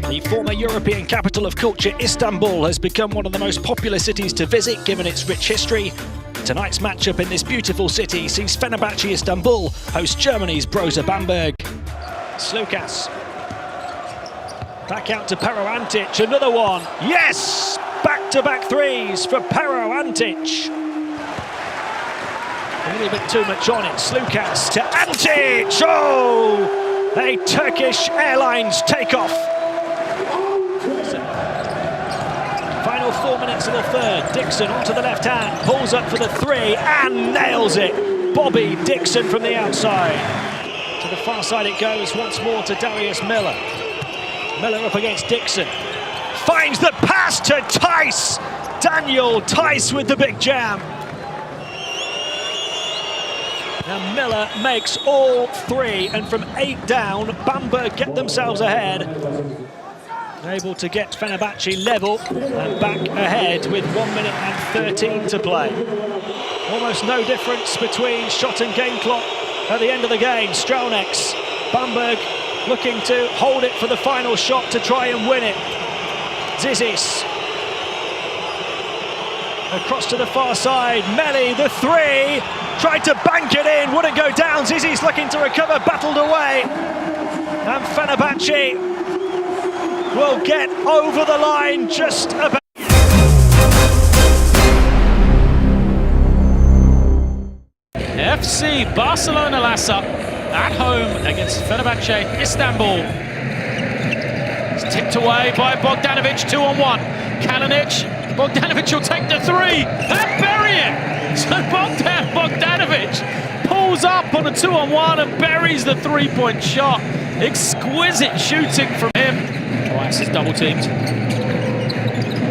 The former European capital of culture, Istanbul, has become one of the most popular cities to visit given its rich history. Tonight's matchup in this beautiful city sees Fenerbahçe Istanbul host Germany's Brose Bamberg. Slukas. Back out to Pero Antic, another one. Yes! Back-to-back threes for Pero Antic. A little bit too much on it. Slukas to Antic. Oh! A Turkish Airlines takeoff. Final 4 minutes of the third. Dixon onto the left hand, pulls up for the three and nails it. Bobby Dixon from the outside. To the far side it goes once more to Darius Miller. Miller up against Dixon. Finds the pass to Tice. Daniel Tice with the big jam. And Miller makes all three, and from 8 down, Bamberg get themselves ahead. Able to get Fenerbahçe level and back ahead with 1 minute and 13 to play. Almost no difference between shot and game clock at the end of the game. Strelnex, Bamberg looking to hold it for the final shot to try and win it. Zizis. Across to the far side, Meli, the three, tried to bank it in, wouldn't go down. Zizis looking to recover, battled away. And Fenerbahçe will get over the line just about. FC Barcelona Lassa at home against Fenerbahçe Istanbul. It's tipped away by Bogdanovic, 2-on-1. Kalinic, Bogdanovic will take the three and bury it. So Bogdanovic pulls up on a 2-on-1 and buries the three-point shot. Exquisite shooting from him. Rice is double teamed.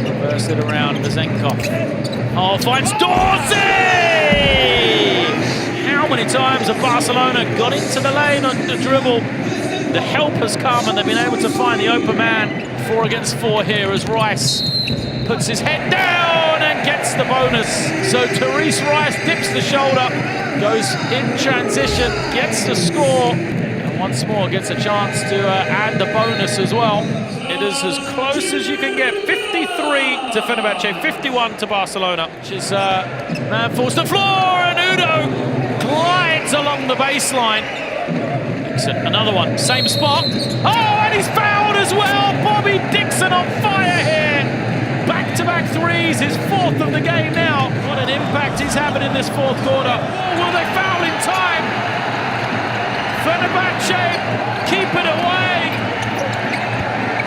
Reverse it around, Vezenkov. Oh, finds Dorsey! How many times have Barcelona got into the lane on the dribble? The help has come and they've been able to find the open man. 4 against 4 here as Rice puts his head down and gets the bonus. So Therese Rice dips the shoulder, goes in transition, gets the score, and once more gets a chance to add the bonus as well. It is as close as you can get. 53 to Fenerbahçe, 51 to Barcelona. Which is man falls to the floor and Udo glides along the baseline. Dixon, another one, same spot. Oh, and he's fouled as well. Bobby Dixon on fire here. Back-to-back threes, his 4th of the game now. What an impact he's having in this 4th quarter. Oh, will they foul in time? Fenerbahçe keep it away.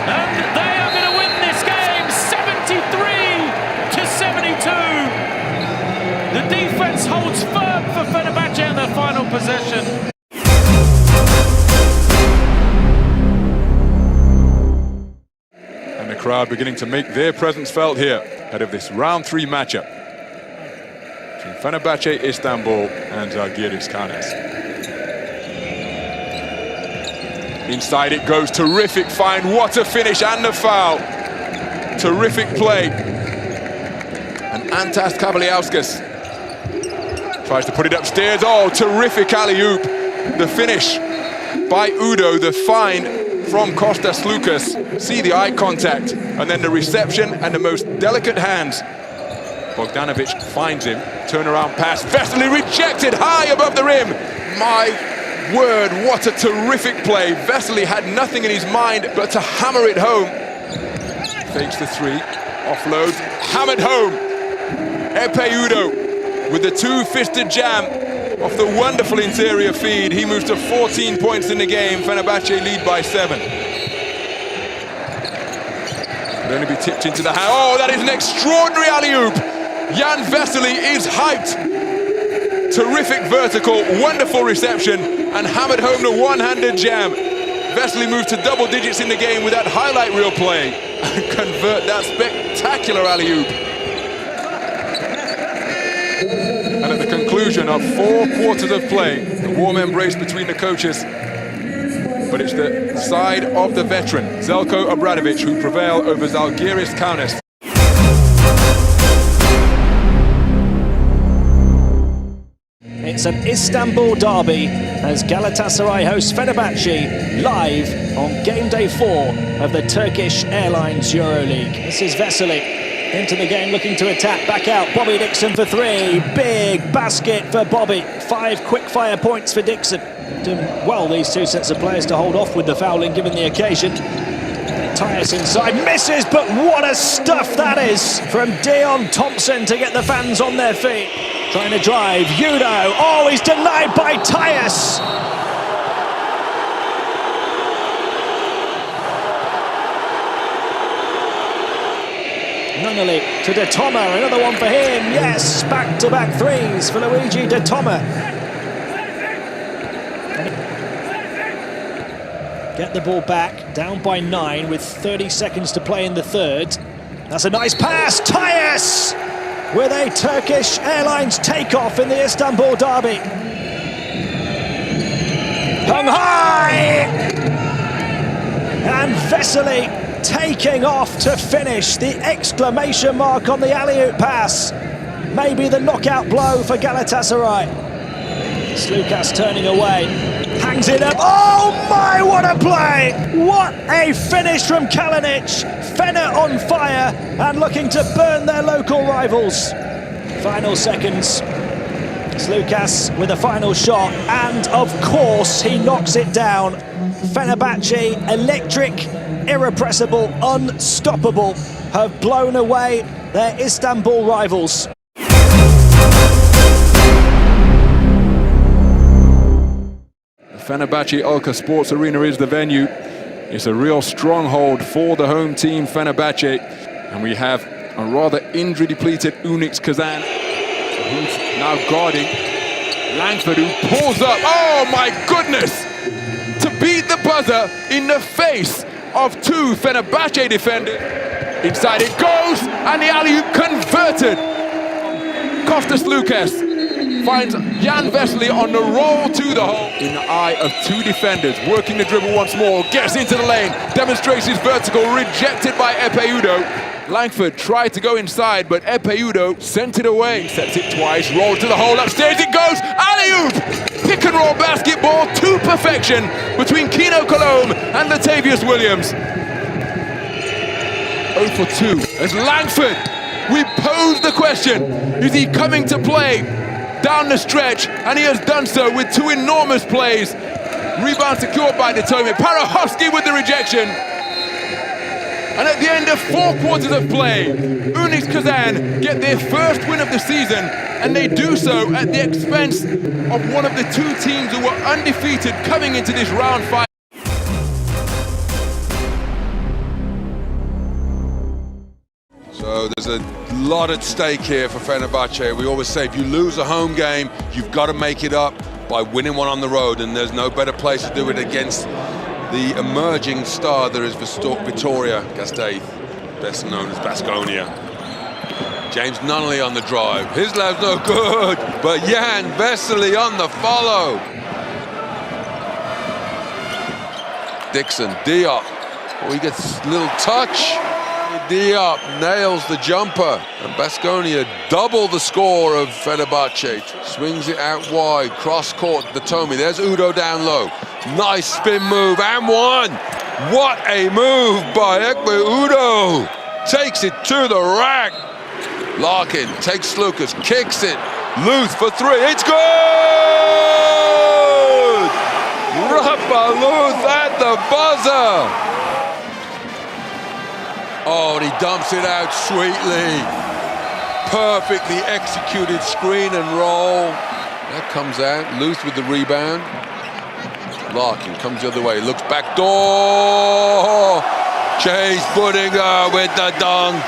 And they are going to win this game 73 to 72. The defense holds firm for Fenerbahçe in their final possession. And the crowd beginning to make their presence felt here ahead of this round 3 matchup between Fenerbahçe Istanbul and Zalgiris Kaunas. Inside it goes, terrific find, what a finish and the foul. Terrific play. And Antas Kavaliauskas tries to put it upstairs. Oh, terrific alley-oop. The finish by Udo, the find from Kostas Slukas. See the eye contact and then the reception and the most delicate hands. Bogdanovic finds him, turnaround pass, Vesely rejected high above the rim. My word, what a terrific play. Vesely had nothing in his mind but to hammer it home. Fakes the three, offloads, hammered home. Epe Udo with the 2-fisted jam off the wonderful interior feed. He moves to 14 points in the game. Fenerbahçe lead by 7. Could only be tipped into the hand. Oh, that is an extraordinary alley-oop. Jan Vesely is hyped. Terrific vertical, wonderful reception, and hammered home the one-handed jam. Vesely moves to double digits in the game with that highlight reel play and convert that spectacular alley-oop. And at the conclusion of 4 quarters of play, the warm embrace between the coaches. But it's the side of the veteran, Zeljko Obradovic, who prevail over Zalgiris Kaunas. It's an Istanbul derby as Galatasaray hosts Fenerbahçe live on game day 4 of the Turkish Airlines Euroleague. This is Vesely into the game, looking to attack, back out, Bobby Dixon for 3, big basket for Bobby, 5 quick-fire points for Dixon. Doing well, these two sets of players, to hold off with the fouling given the occasion. Tyus inside, misses, but what a stuff that is from Dion Thompson to get the fans on their feet. Trying to drive, Udo, oh, he's denied by Tyus. Nunnally to De Toma, another one for him, yes, back-to-back threes for Luigi De Toma. Get the ball back, down by 9 with 30 seconds to play in the third. That's a nice pass, Tyus! With a Turkish Airlines takeoff in the Istanbul derby. Hung high! And Vesely taking off to finish, the exclamation mark on the alley-oop pass. Maybe the knockout blow for Galatasaray. Slukas turning away, hangs it up. Oh my, what a play! What a finish from Kalinic. Fener on fire and looking to burn their local rivals. Final seconds. Slukas with a final shot, and of course he knocks it down. Fenerbahçe, electric, irrepressible, unstoppable, have blown away their Istanbul rivals. Fenerbahçe Ulka Sports Arena is the venue. It's a real stronghold for the home team, Fenerbahçe. And we have a rather injury-depleted Unics Kazan, who's now guarding Langford, who pulls up. Oh my goodness! To beat the buzzer in the face of 2 Fenerbahçe defenders. Inside it goes, and the alley-oop converted. Kostas Lukas finds Jan Vesely on the roll to the hole. In the eye of 2 defenders, working the dribble once more, gets into the lane, demonstrates his vertical, rejected by Epeudo. Langford tried to go inside, but Epeudo sent it away. Sets it twice, rolled to the hole, upstairs it goes, alley-oop! Pick and roll basketball to perfection between Kino Colombe and Latavius Williams. 0 for 2 as Langford, we pose the question, is he coming to play down the stretch? And he has done so with 2 enormous plays. Rebound secured by De Toma. Parahovsky with the rejection. And at the end of 4 quarters of play, Unics Kazan get their first win of the season, and they do so at the expense of one of the 2 teams who were undefeated coming into this round 5. So there's a lot at stake here for Fenerbahçe. We always say if you lose a home game, you've got to make it up by winning one on the road, and there's no better place to do it against the emerging star there is Vitoria, Gasteiz, best known as Baskonia. James Nunnally on the drive. His lab's no good, but Jan Vesely on the follow. Dixon, Diop. Oh, he gets a little touch. Diop nails the jumper, and Baskonia double the score of Fenerbahçe. Swings it out wide, cross court, De Toma. There's Udo down low. Nice spin move, and one. What a move by Ekbe Udo. Takes it to the rack. Larkin takes Slukas, kicks it. Luth for 3, it's good! Rafa Luth at the buzzer. Oh, and he dumps it out sweetly. Perfectly executed screen and roll. That comes out. Luth with the rebound. Larkin comes the other way. Looks back door. Chase Budinger with the dunk.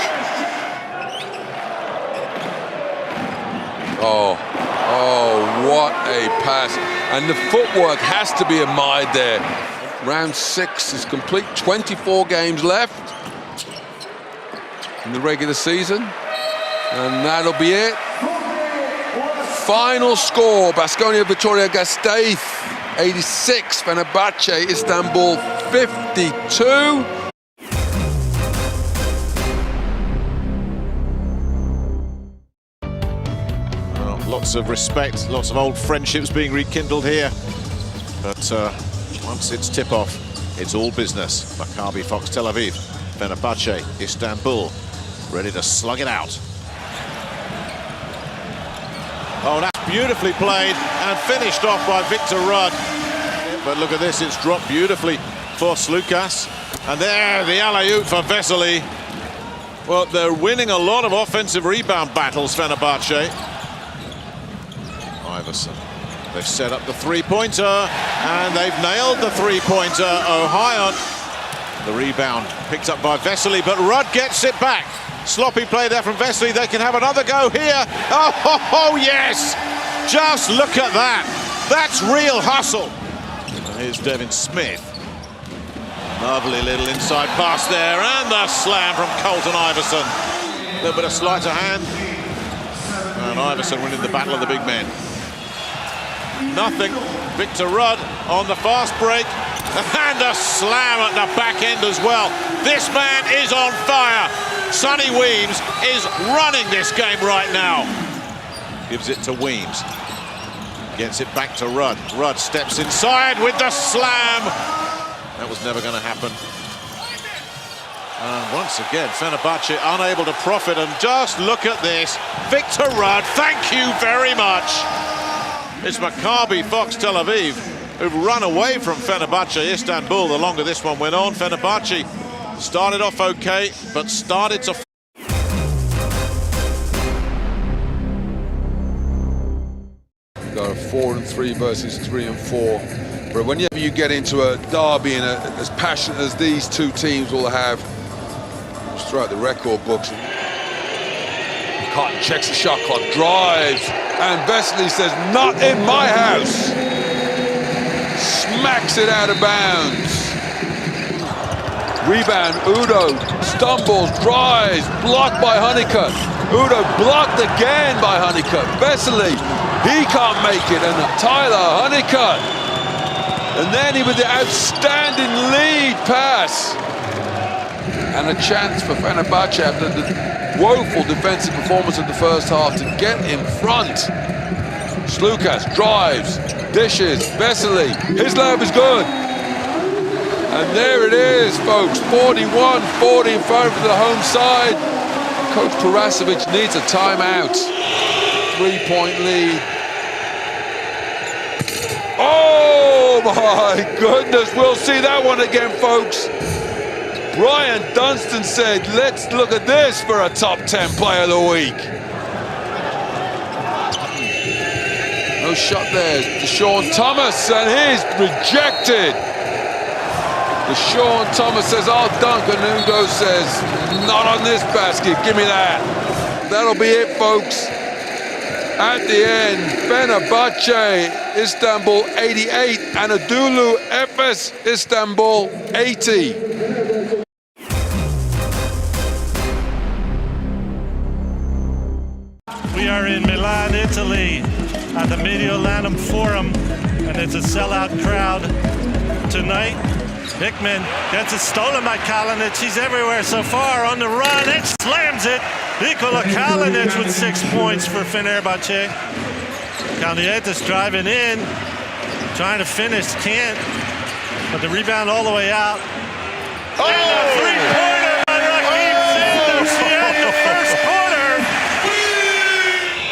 Oh, what a pass. And the footwork has to be admired there. Round 6 is complete. 24 games left in the regular season, and that'll be it. Final score: Baskonia Vitoria Gasteiz 86, Fenerbahçe Istanbul 52. Lots of respect, lots of old friendships being rekindled here. But once it's tip-off, it's all business. Maccabi FOX Tel Aviv, Fenerbahçe, Istanbul, ready to slug it out. Oh, that's beautifully played and finished off by Victor Rudd. But look at this, it's dropped beautifully for Slukas. And there, the alley-oop for Vesely. Well, they're winning a lot of offensive rebound battles, Fenerbahçe. Iverson. They've set up the three-pointer, and they've nailed the three-pointer. Ohayon. The rebound picked up by Vesely, but Rudd gets it back. Sloppy play there from Vesely. They can have another go here. Oh, yes! Just look at that. That's real hustle. And here's Devin Smith. Lovely little inside pass there, and the slam from Colton Iverson. A little bit of sleight of hand. And Iverson winning the battle of the big men. Nothing. Victor Rudd on the fast break. And a slam at the back end as well. This man is on fire. Sonny Weems is running this game right now. Gives it to Weems. Gets it back to Rudd. Rudd steps inside with the slam. That was never going to happen. And once again, Fenerbahçe unable to profit. And just look at this. Victor Rudd, thank you very much. It's Maccabi FOX Tel Aviv who've run away from Fenerbahçe Istanbul the longer this one went on. Fenerbahçe started off okay, but started to... Got a 4-3 versus 3-4. But whenever you get into a derby and as passionate as these two teams will have, just throughout the record books. Cotton checks the shot clock, drives, and Vesely says, "Not in my house." Smacks it out of bounds. Rebound, Udo stumbles, drives, blocked by Honeycutt. Udo blocked again by Honeycutt. Vesely, he can't make it, and Tyler Honeycutt. And then he with the outstanding lead pass. And a chance for Fenerbahçe after the woeful defensive performance of the first half to get in front. Slukas drives, dishes, Vesely, his layup is good. And there it is, folks, 41-40 in favor of the home side. Coach Perasovic needs a timeout. 3-point lead. Oh my goodness, we'll see that one again, folks. Brian Dunstan said, let's look at this for a top 10 player of the week. No shot there, Deshaun Thomas, and he's rejected. Deshaun Thomas says, I'll dunk, and Udo says, not on this basket, give me that. That'll be it, folks. At the end, Fenerbahçe, Istanbul 88, Anadolu, Efes, Istanbul 80. We are in Milan, Italy, at the Mediolanum Forum, and it's a sellout crowd tonight. Hickman gets it stolen by Kalinic. He's everywhere so far on the run. It slams it. Nikola Kalinic with 6 points for Fenerbahçe. Kalnietis driving in, trying to finish, can't. But the rebound all the way out. Oh! And a three-pointer by Raheem Sanders to end the first quarter.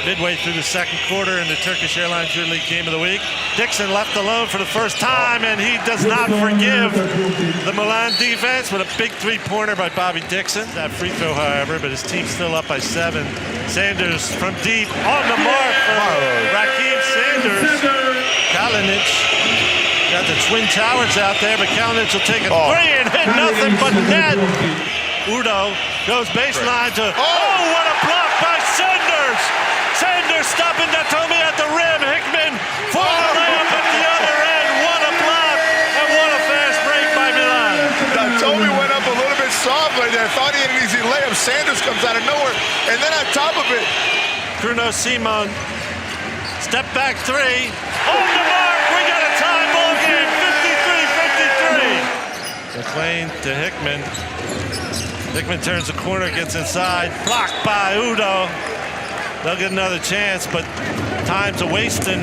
Midway through the second quarter in the Turkish Airlines Euroleague Game of the Week. Dixon left alone for the first time, and he does not forgive the Milan defense with a big three-pointer by Bobby Dixon. That free throw, however, but his team's still up by 7. Sanders from deep, on the mark for Raheem Sanders. Kalinic got the Twin Towers out there, but Kalinic will take a three and hit nothing but net. Udo goes baseline to, what a block by Sanders! Sanders stopping Datomi at the rim. Hickman for the layup at the other end. What a block and what a fast break by Milan. Datomi went up a little bit soft right there. Thought he had an easy layup. Sanders comes out of nowhere. And then on top of it, Bruno Simon, step back three. On the mark. We got a tie ball game. 53-53. McLean to Hickman. Hickman turns the corner, gets inside. Blocked by Udo. They'll get another chance, but time's a wasting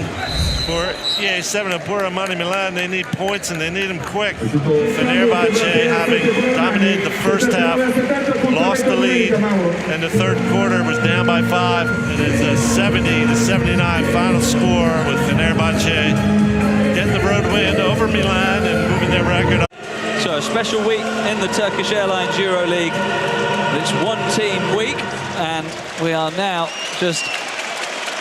for EA7 and Armani Milan. They need points and they need them quick. Fenerbahçe, having dominated the first half, lost the lead, and the third quarter was down by 5. It is a 70-79 final score with Fenerbahçe getting the road win over Milan and moving their record up. So a special week in the Turkish Airlines Euroleague. It's one-team week, and we are now just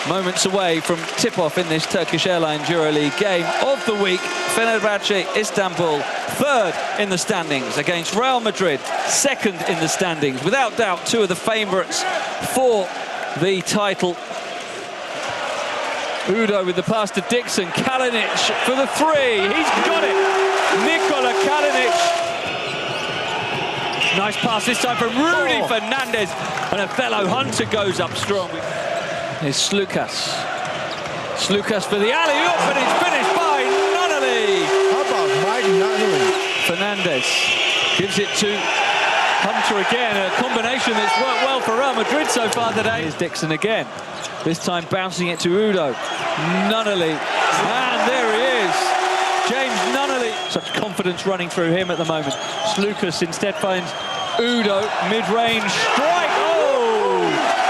moments away from tip-off in this Turkish Airlines Euroleague game of the week. Fenerbahçe Istanbul, third in the standings against Real Madrid, second in the standings. Without doubt, two of the favourites for the title. Udo with the pass to Dixon. Kalinic for the three. He's got it. Nikola Kalinic. Nice pass this time from Rudy Fernandez. And a fellow Hunter goes up strong. Here's Slukas. Slukas for the alley-oop, and it's finished by Nunnally. How about Mike Nunnally? Fernandez gives it to Hunter again. A combination that's worked well for Real Madrid so far today. Here's Dixon again. This time bouncing it to Udo. Nunnally. And there he is. James Nunnally. Such confidence running through him at the moment. Slukas instead finds Udo. Mid-range strike. Oh!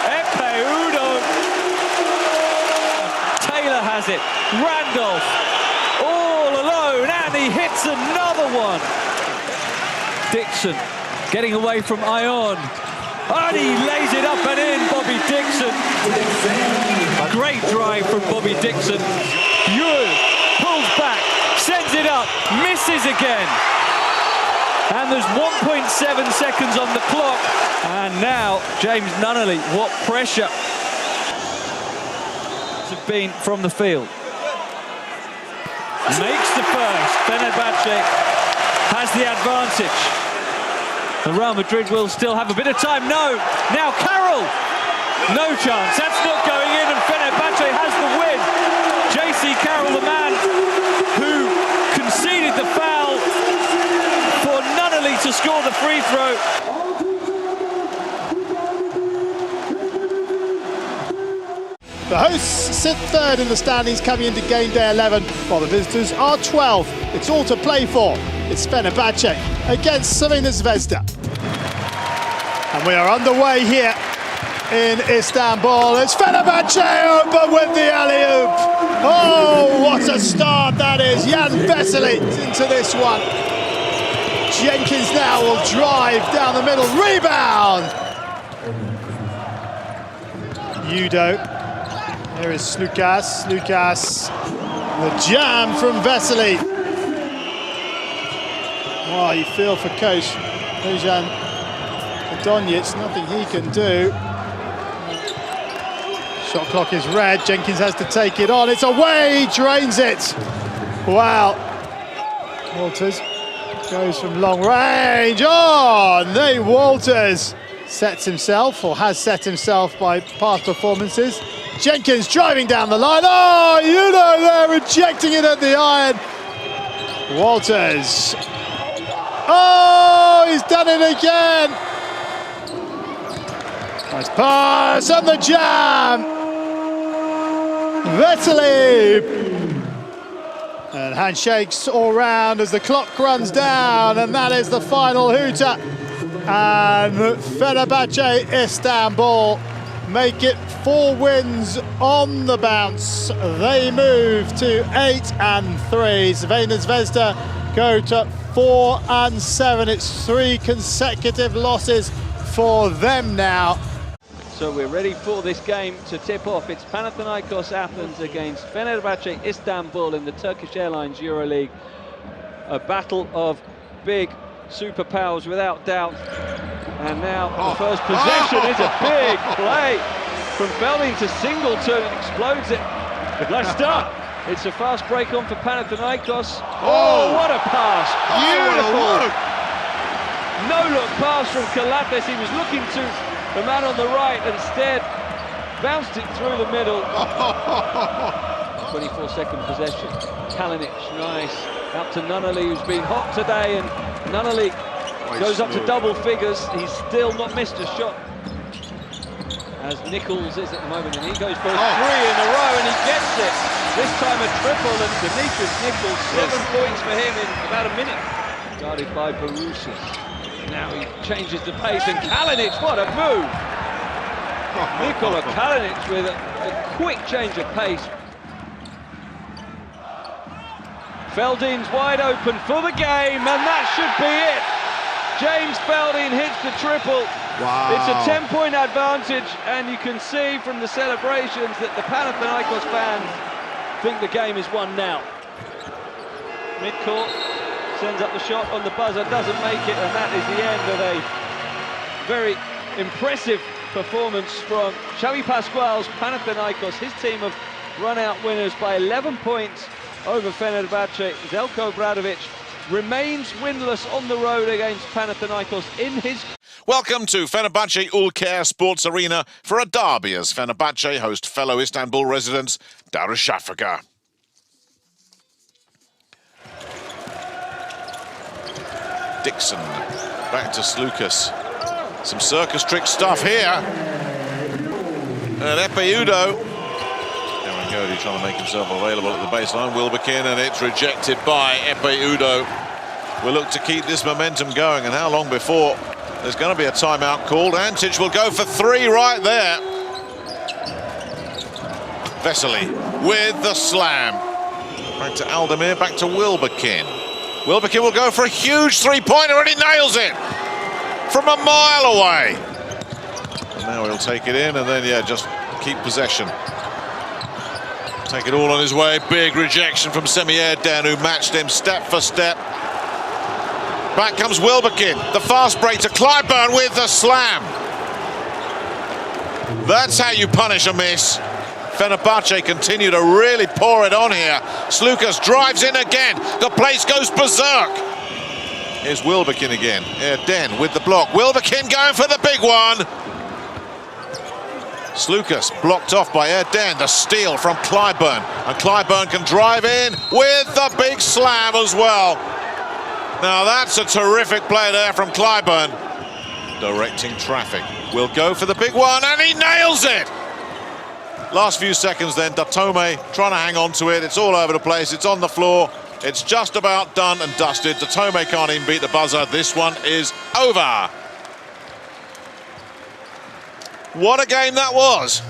Epe Udo. Taylor has it. Randolph all alone, and he hits another one. Dixon getting away from Ion. And he lays it up and in, Bobby Dixon. Great drive from Bobby Dixon. Yul pulls back, sends it up, misses again. And there's 1.7 seconds on the clock. And now, James Nunnally, what pressure has been from the field. Makes the first. Fenerbahçe has the advantage. And Real Madrid will still have a bit of time. No, now Carroll. No chance, that's not going in, and Fenerbahçe has the win. JC Carroll, the man who conceded the foul for Nunnally to score the free throw. The hosts sit third in the standings coming into game day 11, while the visitors are 12th. It's all to play for. It's Fenerbahçe against Zvezda. And we are underway here in Istanbul. It's Fenerbahçe open with the alley-oop. Oh, what a start that is. Jan Vesely into this one. Jenkins now will drive down the middle. Rebound. Udo. Here is Slukas. Slukas. The jam from Vesely. Oh, you feel for coach Bojan Donjic, nothing he can do. Shot clock is red, Jenkins has to take it on, it's away, he drains it. Wow. Walters goes from long range, oh, Nate Walters sets himself, or has set himself by past performances. Jenkins driving down the line, oh, you know they're rejecting it at the iron. Walters. Oh, he's done it again. Nice pass and the jam. Vesely. And handshakes all round as the clock runs down, and that is the final hooter. And Fenerbahçe Istanbul make it 4 wins on the bounce. They move to 8-3. Zvezda go to 4-7. It's 3 consecutive losses for them now. So we're ready for this game to tip off. It's Panathinaikos Athens against Fenerbahçe Istanbul in the Turkish Airlines Euroleague. A battle of big superpowers without doubt. And now the first possession is a big play from Belding to Singleton, explodes it. Lasta. It's a fast break on for Panathinaikos. Oh, what a pass! Beautiful. No-look pass from Kalates. He was looking to the man on the right, instead bounced it through the middle. 24-second possession. Kalinic, nice. Out to Nunnally, who's been hot today, and Nunnally goes up to double figures. He's still not missed a shot. as Nichols is at the moment, and he goes for 3 in a row, and he gets it. This time a triple, and Demetrius Nichols, 7 points for him in about a minute. Guarded by Brose. Now he changes the pace, and Kalinic, what a move! Nikola Kalinic with a quick change of pace. Feldin's wide open for the game, and that should be it. James Feldin hits the triple. Wow. It's a 10-point advantage, and you can see from the celebrations that the Panathinaikos fans think the game is won now. Midcourt sends up the shot on the buzzer, doesn't make it, and that is the end of a very impressive performance from Xavi Pascual's Panathinaikos. His team have run out winners by 11 points over Fenerbahçe. Zeljko Obradović remains winless on the road against Panathinaikos in his... Welcome to Fenerbahçe Ulker Sports Arena for a derby as Fenerbahçe host fellow Istanbul residents Darussafaka. Dixon, back to Slukas. Some circus trick stuff here. And Epeudo. Cody trying to make himself available at the baseline. Wilbekin, and it's rejected by Epeudo. We'll look to keep this momentum going, and how long before there's going to be a timeout called. Antic will go for 3 right there. Vesely with the slam. Back to Aldemir, back to Wilbekin. Wilbekin will go for a huge 3-pointer, and he nails it from a mile away. And now he'll take it in, and then, yeah, just keep possession. Take it all on his way. Big rejection from Semi Erden, who matched him step for step. Back comes Wilbekin. The fast break to Clyburn with the slam. That's how you punish a miss. Fenerbahçe continue to really pour it on here. Slukas drives in again. The place goes berserk. Here's Wilbekin again. Erden with the block. Wilbekin going for the big one. Slukas blocked off by Erden, the steal from Clyburn, and Clyburn can drive in with the big slam as well. Now that's a terrific play there from Clyburn. Directing traffic, will go for the big one, and he nails it! Last few seconds then, Datome trying to hang on to it, it's all over the place, it's on the floor, it's just about done and dusted. Datome can't even beat the buzzer, this one is over. What a game that was.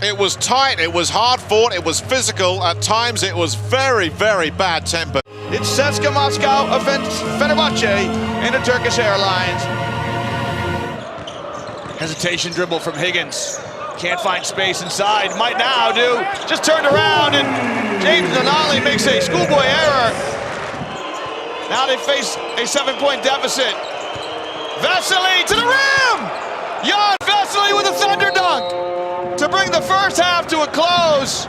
It was tight, it was hard fought, it was physical. At times it was very, very bad tempered. It's CSKA Moscow against Fenerbahçe in the Turkish Airlines. Hesitation dribble from Higgins. Can't find space inside, might now do. Just turned around and James Nonali makes a schoolboy error. Now they face a 7-point deficit. Vesely to the rim! Jan Vesely with a thunder dunk to bring the first half to a close.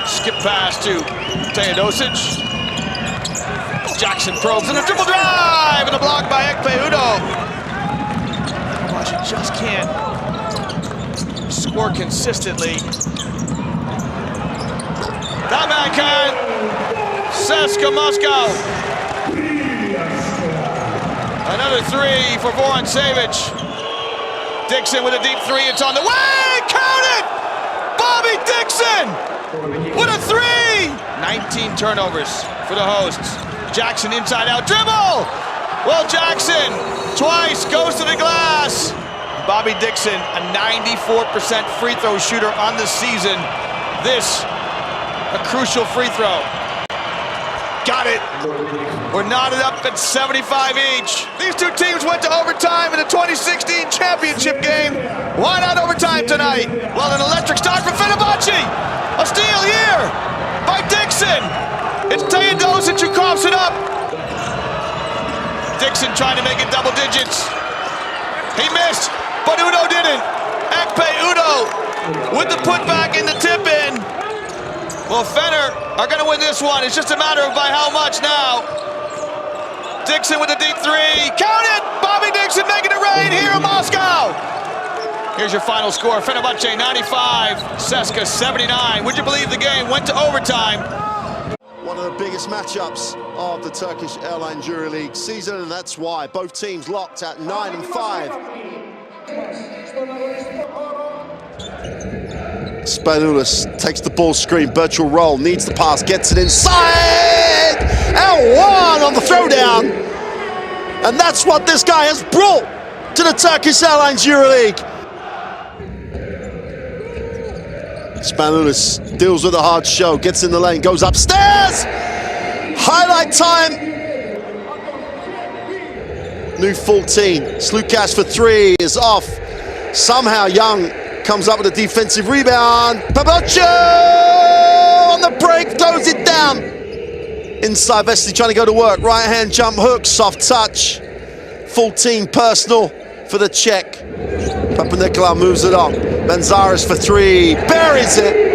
Skip pass to Teodosic. Jackson probes and a triple drive and a block by Epeudo. Fenerbahçe just can't score consistently. That man can. CSKA Moscow. Another 3 for Voran Savic. Dixon with a deep 3, it's on the way! Count it! Bobby Dixon! What a 3! 19 turnovers for the hosts. Jackson inside out dribble! Well, Jackson twice goes to the glass. Bobby Dixon, a 94% free throw shooter on the season. This, a crucial free throw. Got it. We're knotted up at 75 each. These two teams went to overtime in the 2016 championship game. Why not overtime tonight? Well, an electric start for Fenerbahçe. A steal here by Dixon. It's Teodosic who coughs it up. Dixon trying to make it double digits. He missed, but Udo didn't. Epeudo with the putback in the tip-in. Well, Fener are going to win this one. It's just a matter of by how much now. Dixon with a deep 3. Count it! Bobby Dixon making it rain here in Moscow. Here's your final score. Fenerbahçe 95, CSKA 79. Would you believe the game went to overtime? One of the biggest matchups of the Turkish Airlines Euroleague season, and that's why both teams locked at 9 and 5. Spanulis takes the ball screen, virtual roll, needs the pass, gets it inside! L1 on the throwdown! And that's what this guy has brought to the Turkish Airlines EuroLeague. Spanulis deals with a hard show, gets in the lane, goes upstairs! Highlight time! New 14, Slukash for three is off. Somehow Young comes up with a defensive rebound. Paboccio on the break, throws it down. Inside, Vesely trying to go to work. Right hand jump hook, soft touch. 14 personal for the Czech. Papanikolaou moves it on. Manzares for three, buries it.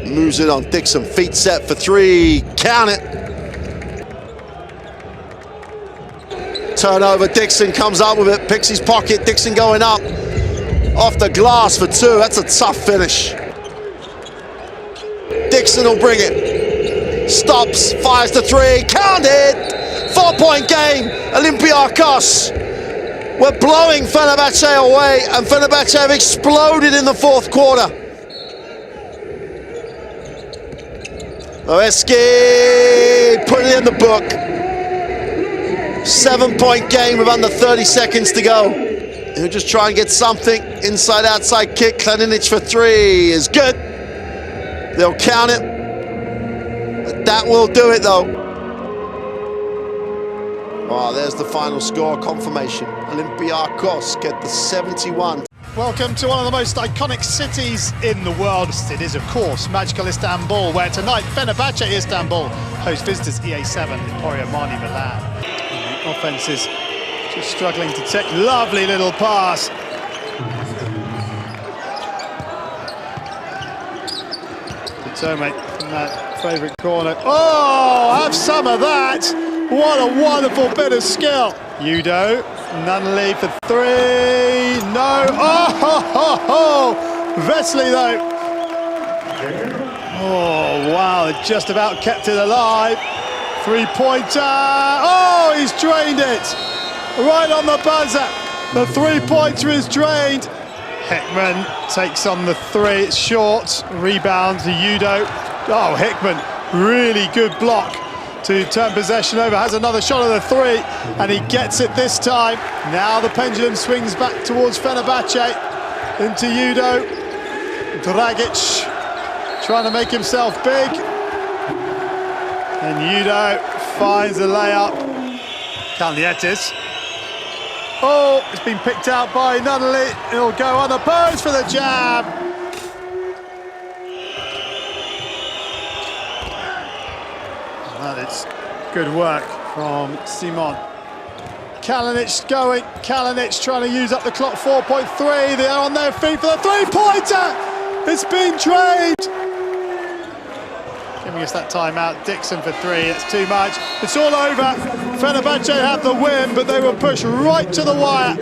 Moves it on, Dixon, feet set for three, count it. Turnover, Dixon comes up with it, picks his pocket, Dixon going up. Off the glass for two, that's a tough finish. Dixon will bring it. Stops, fires the three, counted! 4-point game, Olympiacos. We're blowing Fenerbahçe away, and Fenerbahçe have exploded in the fourth quarter. Oeski put it in the book. 7-point game with under 30 seconds to go. He'll just try and get something. Inside, outside kick. Klaninic for three is good. They'll count it. That will do it though. Oh, there's the final score confirmation. Olympiacos get the 71. Welcome to one of the most iconic cities in the world. It is, of course, magical Istanbul, where tonight Fenerbahçe Istanbul host visitors EA7, Emporio, Armani, Milan. The offense is just struggling to take. Lovely little pass. Tome from that favourite corner. Oh, have some of that. What a wonderful bit of skill. Udo, Nunnally for three. No. Oh, Vesely though. Oh, wow, it just about kept it alive. Three-pointer. Oh, he's drained it. Right on the buzzer. The three-pointer is drained. Hickman takes on the three, it's short, rebound to Udo. Oh, Hickman, really good block to turn possession over, has another shot at the three, and he gets it this time. Now the pendulum swings back towards Fenerbahçe, into Udo. Dragic trying to make himself big. And Udo finds the layup. Kalnietis. Oh, it's been picked out by Nunnally. He'll go unopposed for the jab. That is good work from Simon. Kalinic going. Kalinic trying to use up the clock. 4.3. They are on their feet for the three-pointer. It's been drained. Giving us that timeout. Dixon for three. It's too much. It's all over. Fenerbahçe have the win, but they were pushed right to the wire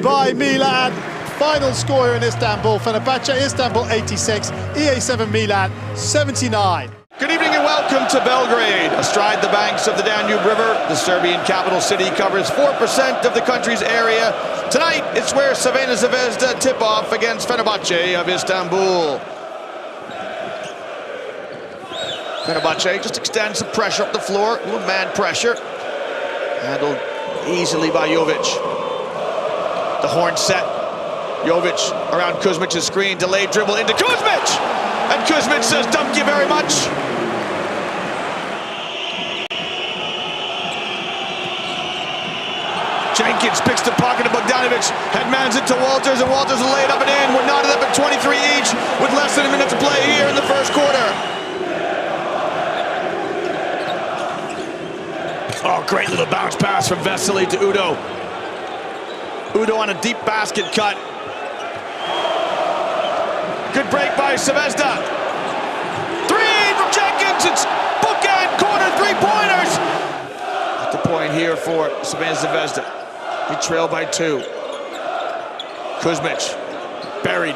by Milan. Final score in Istanbul. Fenerbahçe Istanbul 86. EA7 Milan 79. Good evening and welcome to Belgrade. Astride the banks of the Danube River, the Serbian capital city covers 4% of the country's area. Tonight, it's where Zvezda tip off against Fenerbahçe of Istanbul. Fenerbahçe just extends some pressure up the floor, a little man pressure. Handled easily by Jovic. The horn set. Jovic around Kuzmic's screen, delayed dribble into Kuzmic! And Kuzmic says, "Thank you very much." Jenkins picks the pocket of Bogdanovic, headmans it to Walters, and Walters will lay it up and in. We're knotted up at 23 each with less than a minute to play here in the first quarter. Oh, great little bounce pass from Vesely to Udo. Udo on a deep basket cut. Good break by Zvezda. Three from Jenkins. It's bookend corner three-pointers. At the point here for Zvezda. He trailed by two. Kuzmic buried.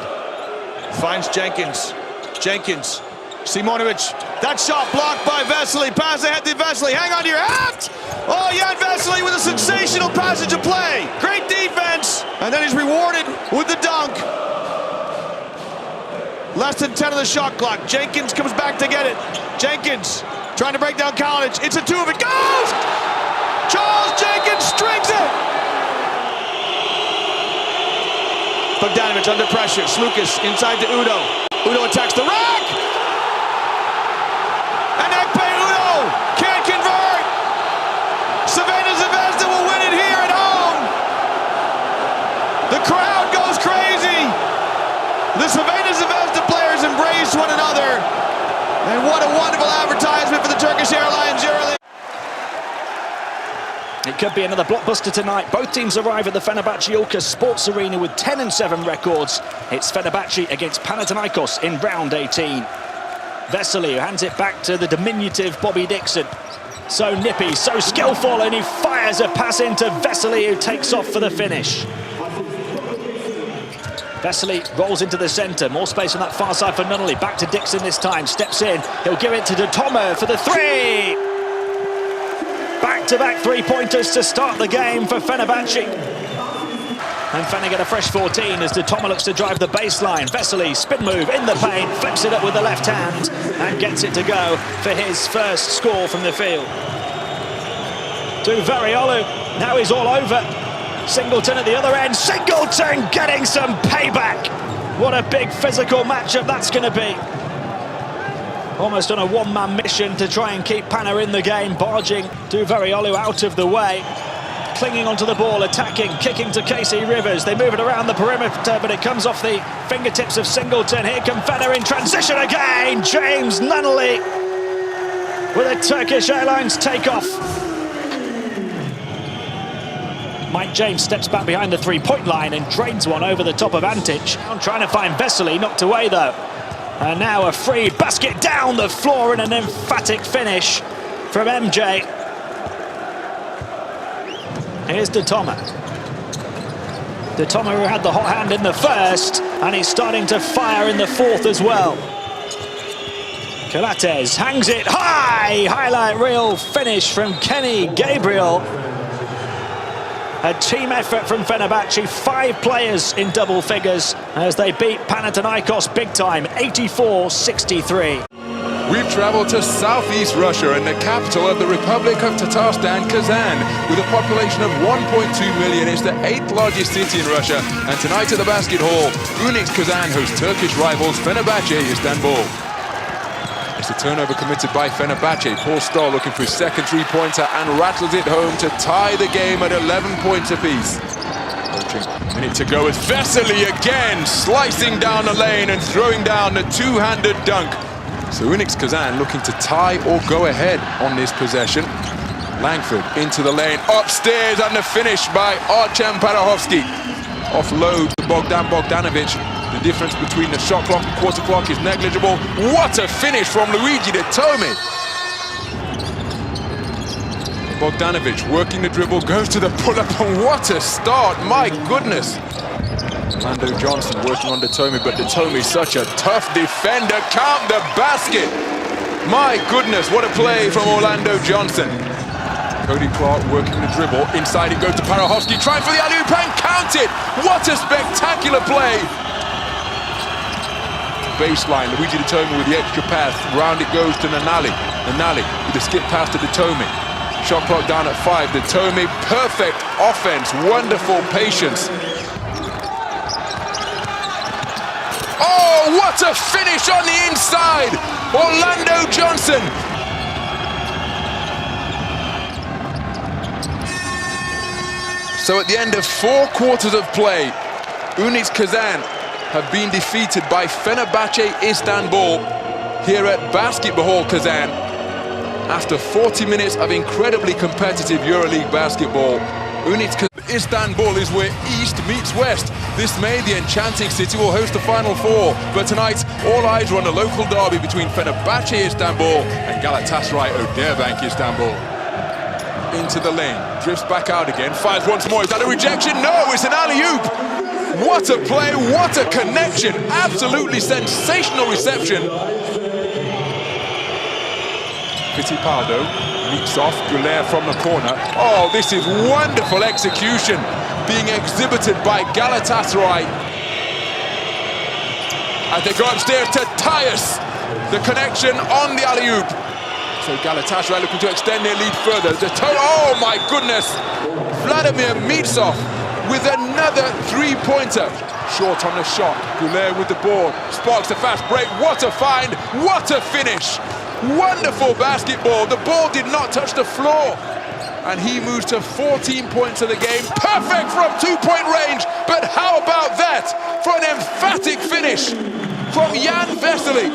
Finds Jenkins. Jenkins Simonovic, that shot blocked by Vesely. Pass ahead to Vesely. Hang on to your hat. Oh, Jan Vesely with a sensational passage of play. Great defense. And then he's rewarded with the dunk. Less than 10 of the shot clock. Jenkins comes back to get it. Jenkins trying to break down Kalinic. It's a two of it. Goes! Charles Jenkins strings it. Bogdanovic under pressure. Slukas inside to Udo. Udo attacks the rack. And Ekpe Udo can't convert. Zvezda will win it here at home. The crowd goes crazy. The Zvezda players embrace one another. And what a wonderful advertisement for the Turkish Airlines Euroleague. It could be another blockbuster tonight. Both teams arrive at the Fenerbahçe Ulka Sports Arena with 10-7 records. It's Fenerbahçe against Panathinaikos in round 18. Vesely, who hands it back to the diminutive Bobby Dixon. So nippy, so skillful, and he fires a pass into Vesely, who takes off for the finish. Vesely rolls into the centre, more space on that far side for Nunnally. Back to Dixon this time, steps in, he'll give it to De Tomo for the three! Back-to-back three-pointers to start the game for Fenerbahçe. And Fener get a fresh 14 as De Tomo looks to drive the baseline. Vesely, spin move in the paint, flips it up with the left hand and gets it to go for his first score from the field. To Variolu, now he's all over. Singleton at the other end, Singleton getting some payback. What a big physical matchup that's going to be. Almost on a one-man mission to try and keep Pana in the game, barging to Variolu out of the way. Clinging onto the ball, attacking, kicking to Casey Rivers. They move it around the perimeter, but it comes off the fingertips of Singleton. Here come Fener in transition again. James Nunnally with a Turkish Airlines takeoff. Mike James steps back behind the three-point line and drains one over the top of Antic. Trying to find Vesely, knocked away though. And now a free basket down the floor and an emphatic finish from MJ. Here's De Tomo. De Tomo, who had the hot hand in the first, and he's starting to fire in the fourth as well. Calates hangs it high. Highlight reel finish from Kenny Gabriel. A team effort from Fenerbahçe, 5 players in double figures as they beat Panathinaikos big time, 84-63. We've traveled to southeast Russia and the capital of the Republic of Tatarstan, Kazan. With a population of 1.2 million, it's the 8th largest city in Russia. And tonight at the basket hall, Unics Kazan hosts Turkish rivals Fenerbahçe Istanbul. It's a turnover committed by Fenerbahçe. Paul Stoll looking for his second three-pointer and rattles it home to tie the game at 11 points apiece. Minute to go with Vesely again, slicing down the lane and throwing down the two-handed dunk. So Unics Kazan looking to tie or go ahead on this possession. Langford into the lane, upstairs, and the finish by Artem Parahovsky. Offload to Bogdan Bogdanovic. The difference between the shot clock and quarter clock is negligible. What a finish from Luigi De Tomi. Bogdanovic working the dribble, goes to the pull-up, and what a start, my goodness. Orlando Johnson working on De Tomi, but De Tomi such a tough defender. Count the basket. My goodness, what a play from Orlando Johnson. Cody Clark working the dribble. Inside it goes to Parahovsky, trying for the alley-oop and count it. What a spectacular play. Baseline, Luigi De Tomi with the extra pass. Round it goes to Nunnally. Nunnally with the skip pass to De Tomi. Shot clock down at 5. De Tomi, perfect offense, wonderful patience. Oh, what a finish on the inside! Orlando Johnson. So at the end of 4 quarters of play, Unics Kazan have been defeated by Fenerbahçe Istanbul here at Basketball Hall Kazan. After 40 minutes of incredibly competitive EuroLeague basketball, Unics Istanbul is where East meets West. This May, the enchanting city will host the Final Four. But tonight, all eyes are on the local derby between Fenerbahçe Istanbul and Galatasaray Odeabank Istanbul. Into the lane, drifts back out again, fires once more. Is that a rejection? No, it's an alley-oop. What a play, what a connection. Absolutely sensational reception Fittipaldo leaps off, Goulet from the corner. Oh, this is wonderful execution being exhibited by Galatasaray. As they go upstairs to Tyus, the connection on the alley-oop. So Galatasaray looking to extend their lead further. Oh my goodness! Vladimir Mitsov with another three-pointer. Short on the shot, Goulet with the ball, sparks a fast break. What a find, what a finish! Wonderful basketball, the ball did not touch the floor. And he moves to 14 points of the game. Perfect from two-point range, but how about that for an emphatic finish from Jan Vesely?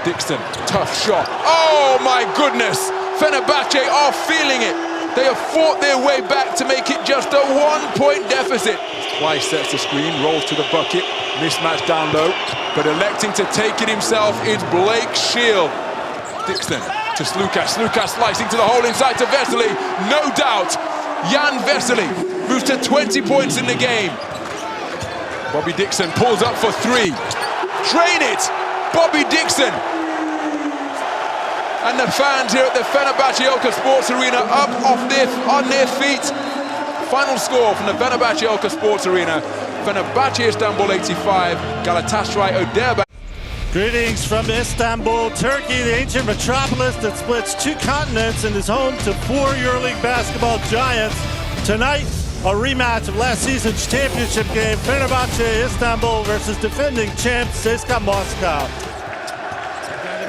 Dixon, tough shot. Oh my goodness, Fenerbahce are feeling it. They have fought their way back to make it just a one-point deficit. Twice sets the screen, rolls to the bucket, mismatch down low, but electing to take it himself is Blake Shield. Dixon to Slukas, Slukas slicing to the hole inside to Vesely. No doubt, Jan Vesely moves to 20 points in the game. Bobby Dixon pulls up for three. Drain it, Bobby Dixon. And the fans here at the Fenerbahçe Sports Arena up on their feet. Final score from the Fenerbahçe Sports Arena. Fenerbahçe Istanbul 85, Galatasaray Odeabank. Greetings from Istanbul, Turkey, the ancient metropolis that splits two continents and is home to four EuroLeague basketball giants. Tonight, a rematch of last season's championship game, Fenerbahçe Istanbul versus defending champs CSKA Moscow.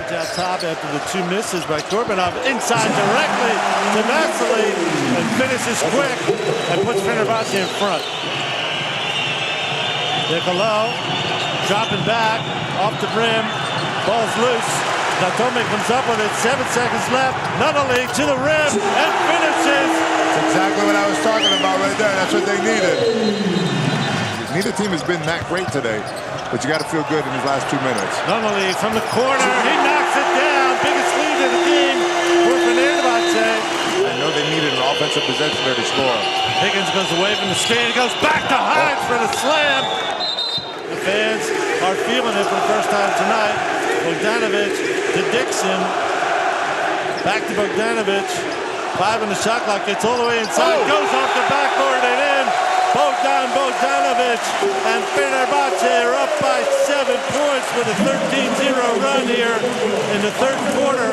Out top after the two misses by Korbanov, inside directly to Vesely, and finishes quick and puts Fenerbahçe in front. Nicolau dropping back off the rim, ball's loose. Datome comes up with it, 7 seconds left. Nunnally to the rim and finishes. That's exactly what I was talking about right there. That's what they needed. Neither team has been that great today, but you got to feel good in these last 2 minutes. Nunnally from the corner, he knocks it down. Biggest lead of the game for Fenerbahçe. I know they needed an offensive possession there to score. Higgins goes away from the screen. He goes back to Hines for the slam. The fans are feeling it for the first time tonight. Bogdanovic to Dixon. Back to Bogdanovic. 5 in the shot clock. Gets all the way inside. Goes off the backboard and in. Bogdanovic and Fenerbahçe are up by 7 points with a 13-0 run here in the third quarter.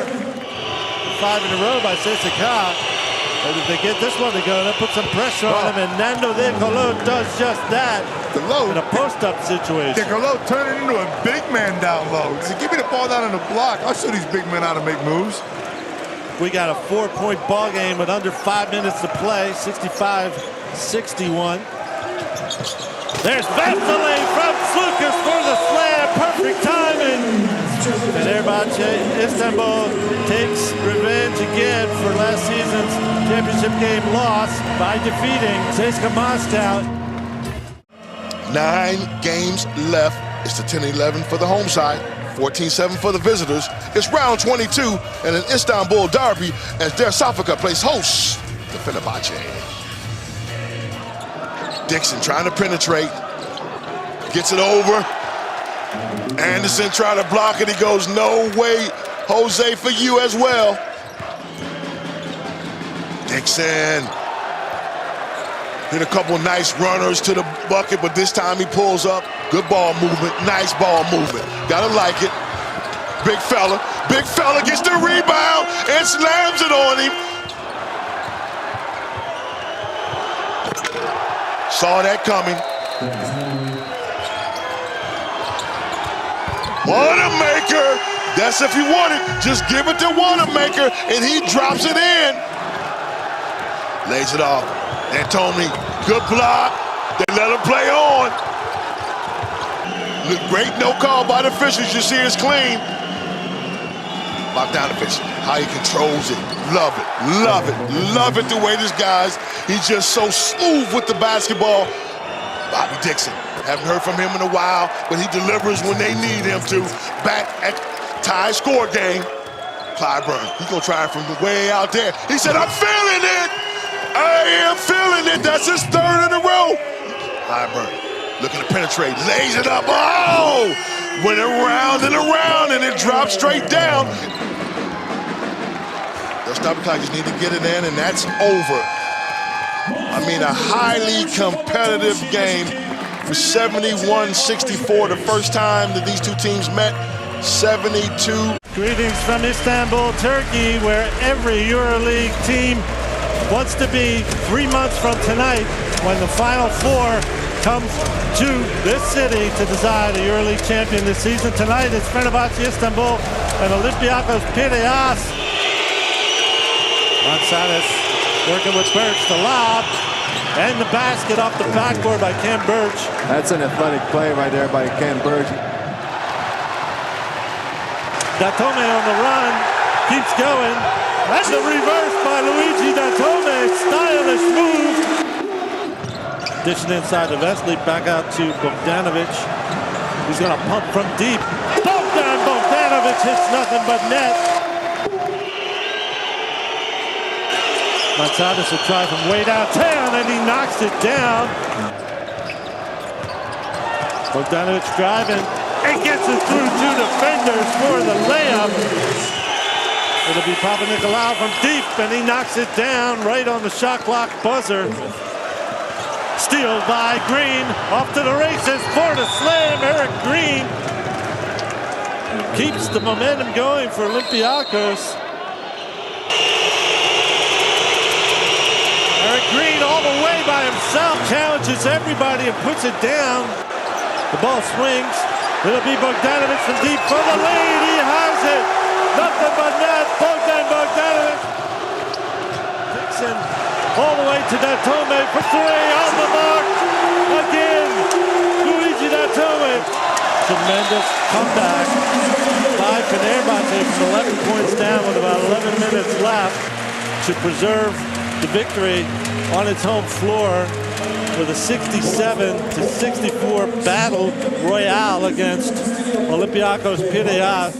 5 in a row by CSKA. And if they get this one to go, they'll put some pressure on him, and Nando De Colo does just that in a post-up situation. De Colo turning into a big man down low. He said, give me the ball down on the block. I'll show these big men how to make moves. We got a 4-point ball game with under 5 minutes to play, 65-61. There's Vesely from Slukas for the slam, perfect timing. Fenerbahçe Istanbul takes revenge again for last season's championship game loss by defeating CSKA Moscow. 9 games left. It's the 10-11 for the home side, 14-7 for the visitors. It's round 22 and an Istanbul derby as Darussafaka plays host to Fenerbahçe. Dixon trying to penetrate, gets it over. Anderson trying to block it. He goes, no way, Jose, for you as well. Dixon hit a couple nice runners to the bucket, but this time he pulls up. Good ball movement, nice ball movement. Gotta like it. Big fella gets the rebound and slams it on him. Saw that coming. Wanamaker, that's if you want it. Just give it to Wanamaker, and he drops it in. Lays it off. Antoni, good block. They let him play on. Look great, no call by the officials. You see it's clean. Bogdanovic, how he controls it. Love it, love it, love it the way this guy's. He's just so smooth with the basketball. Bobby Dixon. Haven't heard from him in a while, but he delivers when they need him to. Back at tie score game. Clyburn, he's gonna try it from way out there. He said, I'm feeling it! I am feeling it! That's his 3rd in a row. Clyburn, looking to penetrate, lays it up. Oh! Went around and around, and it dropped straight down. Darussafaka just need to get it in, and that's over. I mean, a highly competitive game for 71-64. The first time that these two teams met, 72. Greetings from Istanbul, Turkey, where every EuroLeague team wants to be 3 months from tonight when the Final Four comes to this city to decide a EuroLeague champion this season. Tonight it's Fenerbahçe Istanbul and Olympiacos Piraeus. Gonzalez working with Birch, the lob, and the basket off the backboard by Cam Birch. That's an athletic play right there by Cam Birch. Datome on the run, keeps going. That's the reverse by Luigi Datome. Stylish move. Dishing inside to Vesely, back out to Bogdanovic. He's going to pump from deep. Bogdanovic hits nothing but net. Gonzalez will try from way downtown, and he knocks it down. Bogdanovic driving and gets it through two defenders for the layup. It'll be Papanikolaou from deep, and he knocks it down right on the shot clock buzzer. Steal by Green, off to the races for the slam. Eric Green keeps the momentum going for Olympiacos. Eric Green all the way by himself, challenges everybody and puts it down. The ball swings. It'll be Bogdanovic from deep for the lead. He has it. Nothing but net. Bogdanovic. Dixon all the way to Datome for three. On the mark. Again. Luigi Datome. Tremendous comeback by Fenerbahçe from 11 points down with about 11 minutes left to preserve the victory on its home floor with a 67-64 battle royale against Olympiacos Piraeus.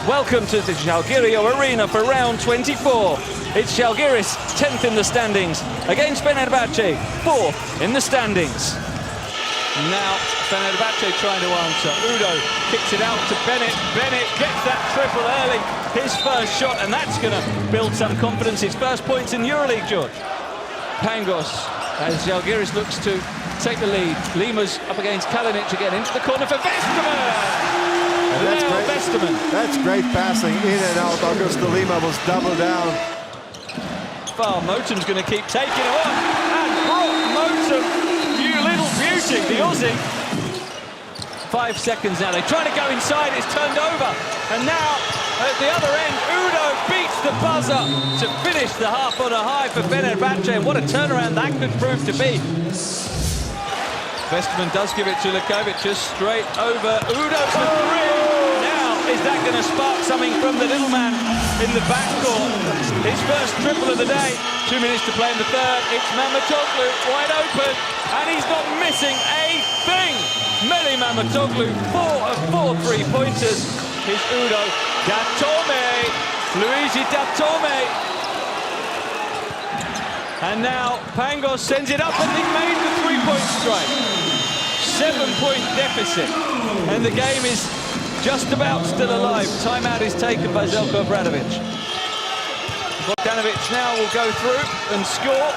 Welcome to the Zalgiris Arena for round 24. It's Zalgiris 10th in the standings against Fenerbahçe 4th in the standings. Now Fenerbahçe trying to answer. Udo kicks it out to Bennett. Bennett gets that triple early. His first shot, and that's going to build some confidence. His first points in EuroLeague, George. Pangos, as Zalgiris looks to take the lead. Lima's up against Kalinic again, into the corner for Vesterman! That's great passing in and out. Augusto Lima was double down. Moten's going to keep taking it on. And Brock Moten, you little beauty, the Aussie. 5 seconds now. They're trying to go inside. It's turned over. And now, at the other end, Udo beats the buzzer to finish the half on a high for Fenerbahçe. And what a turnaround that could prove to be. Vesterman does give it to Lukovic, just straight over. Udo for three. Now, is that going to spark something from the little man in the backcourt? His first triple of the day. 2 minutes to play in the third. It's Mamatoglu wide open, and he's not missing a thing. Meli Mamatoglu, 4 of 4 3-pointers. Here's Udo. Datome. Luigi Datome. And now Pangos sends it up, and he made the 3-point strike. 7-point deficit, and the game is just about still alive. Timeout is taken by Zeljko Obradovic. Bogdanovic now will go through and score,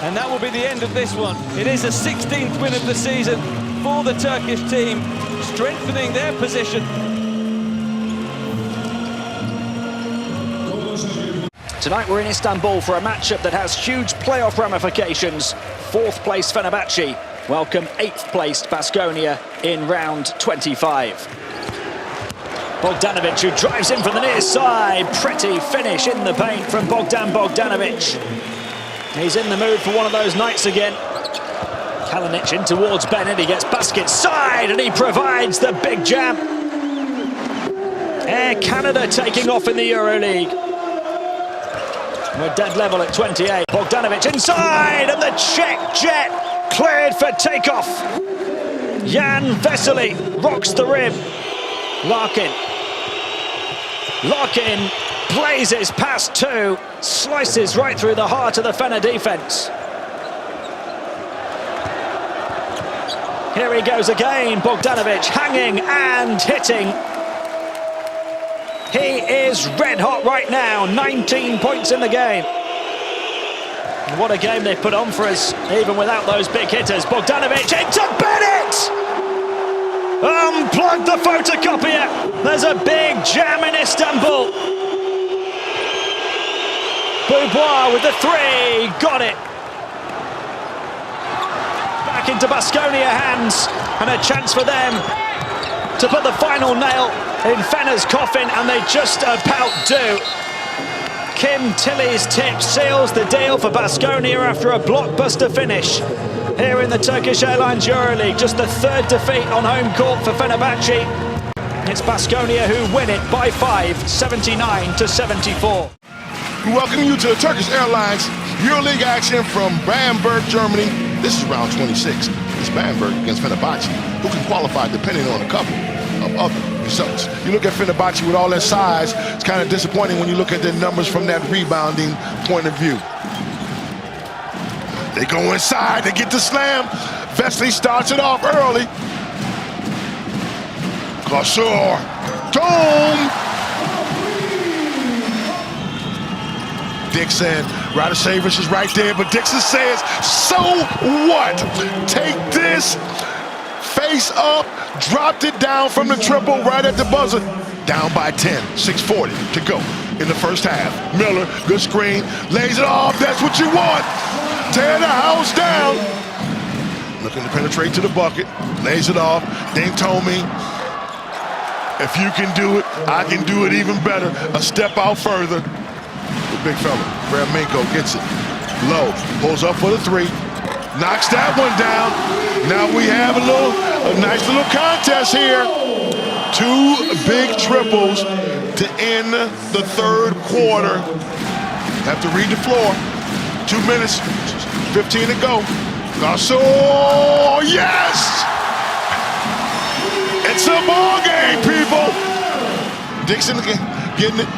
and that will be the end of this one. It is a 16th win of the season for the Turkish team, strengthening their position. Tonight we're in Istanbul for a matchup that has huge playoff ramifications. 4th place Fenerbahçe welcome 8th placed Baskonia in round 25. Bogdanovic, who drives in from the near side. Pretty finish in the paint from Bogdanovic. He's in the mood for one of those nights again. Kalinic in towards Bennett. He gets basket side, and he provides the big jam. Air Canada taking off in the EuroLeague. We're dead level at 28. Bogdanovic inside, and the Czech jet cleared for takeoff. Jan Vesely rocks the rim. Larkin blazes past two, slices right through the heart of the Fener defense. Here he goes again, Bogdanovic hanging and hitting. He is red hot right now, 19 points in the game. And what a game they put on for us, even without those big hitters. Bogdanovic into Bennett! Unplug the photocopier. There's a big jam in Istanbul. Boubois with the three, got it. Back into Baskonia hands, and a chance for them to put the final nail in Fener's coffin, and they just about do. Kim Tilley's tip seals the deal for Baskonia after a blockbuster finish here in the Turkish Airlines EuroLeague. Just the third defeat on home court for Fenerbahçe. It's Baskonia who win it by 5, 79-74. We welcome you to the Turkish Airlines EuroLeague action from Bamberg, Germany. This is round 26. It's Bamberg against Fenerbahçe, who can qualify depending on a couple of other results. You look at Fenerbahçe with all that size, it's kind of disappointing when you look at their numbers from that rebounding point of view. They go inside, they get the slam. Vesely starts it off early. Kassur, Dome. Dixon, Radosavich is right there, but Dixon says, so what? Take this, face up, dropped it down from the triple right at the buzzer. Down by 10, 6:40 to go in the first half. Miller, good screen, lays it off, that's what you want. Tear the house down. Looking to penetrate to the bucket, lays it off. Dame told me, if you can do it, I can do it even better. A step out further. The big fella, Braminko gets it. Low, pulls up for the three. Knocks that one down. Now we have a nice little contest here. Two big triples to end the third quarter. Have to read the floor. 2 minutes, 15 to go. Kassur, yes! It's a ball game, people. Dixon again, getting it.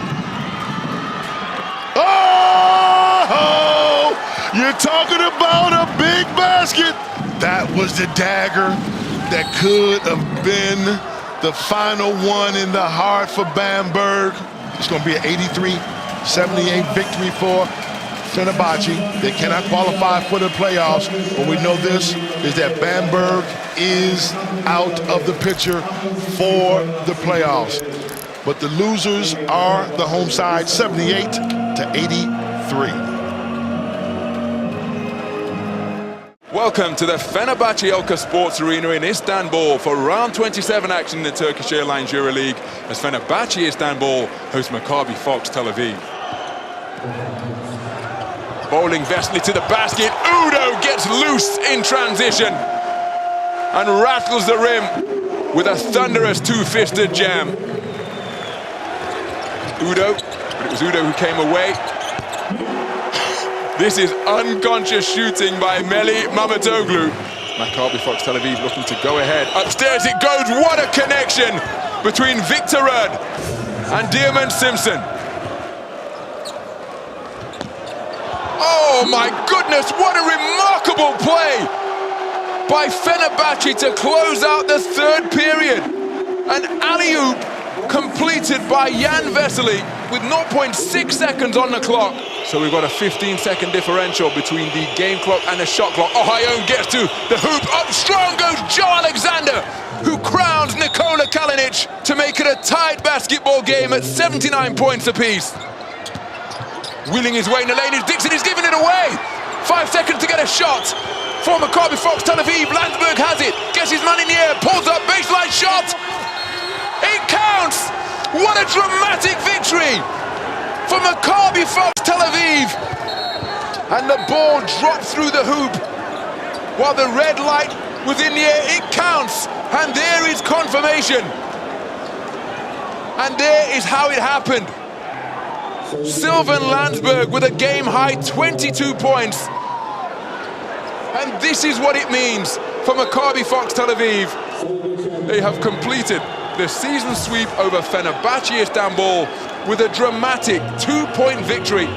Oh, you're talking about a big basket. That was the dagger that could have been the final one in the heart for Bamberg. It's going to be an 83-78 victory for Fenerbahçe. They cannot qualify for the playoffs, but we know this is that Bamberg is out of the picture for the playoffs. But the losers are the home side, 78-83. Welcome to the Fenerbahçe Elka Sports Arena in Istanbul for round 27 action in the Turkish Airlines EuroLeague as Fenerbahçe Istanbul hosts Maccabi FOX Tel Aviv. Bowling Vesely to the basket. Udo gets loose in transition and rattles the rim with a thunderous two-fisted jam. Udo, but it was Udo who came away. This is unconscious shooting by Meli Mamatoglu. Maccabi FOX Tel Aviv looking to go ahead. Upstairs it goes. What a connection between Victor Rudd and Diamond Simpson. Oh my goodness, what a remarkable play by Fenerbahçe to close out the third period. An alley-oop completed by Jan Vesely with 0.6 seconds on the clock. So we've got a 15-second differential between the game clock and the shot clock. Ohio gets to the hoop. Up strong goes Joe Alexander, who crowns Nikola Kalinic to make it a tied basketball game at 79 points apiece. Wheeling his way in the lane is Dixon. He's giving it away. 5 seconds to get a shot for Maccabi FOX Tel Aviv. Landsberg has it. Gets his man in the air. Pulls up. Baseline shot. It counts. What a dramatic victory for Maccabi FOX Tel Aviv. And the ball dropped through the hoop while the red light was in the air. It counts. And there is confirmation. And there is how it happened. Sylvan Landsberg with a game-high 22 points. And this is what it means for Maccabi FOX Tel Aviv. They have completed the season sweep over Fenerbahçe Istanbul with a dramatic 2-point victory.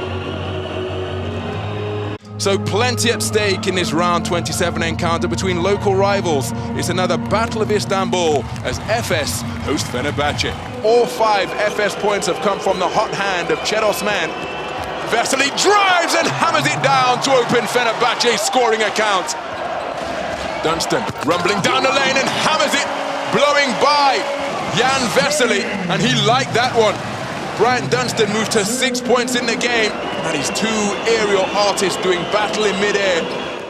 So plenty at stake in this round 27 encounter between local rivals. It's another Battle of Istanbul as Efes host Fenerbahçe. All 5 Efes points have come from the hot hand of Chet Osman. Vesely drives and hammers it down to open Fenerbahçe's scoring account. Dunstan rumbling down the lane and hammers it, blowing by Jan Vesely, and he liked that one. Brian Dunstan moved to 6 points in the game, and his 2 aerial artists doing battle in mid-air.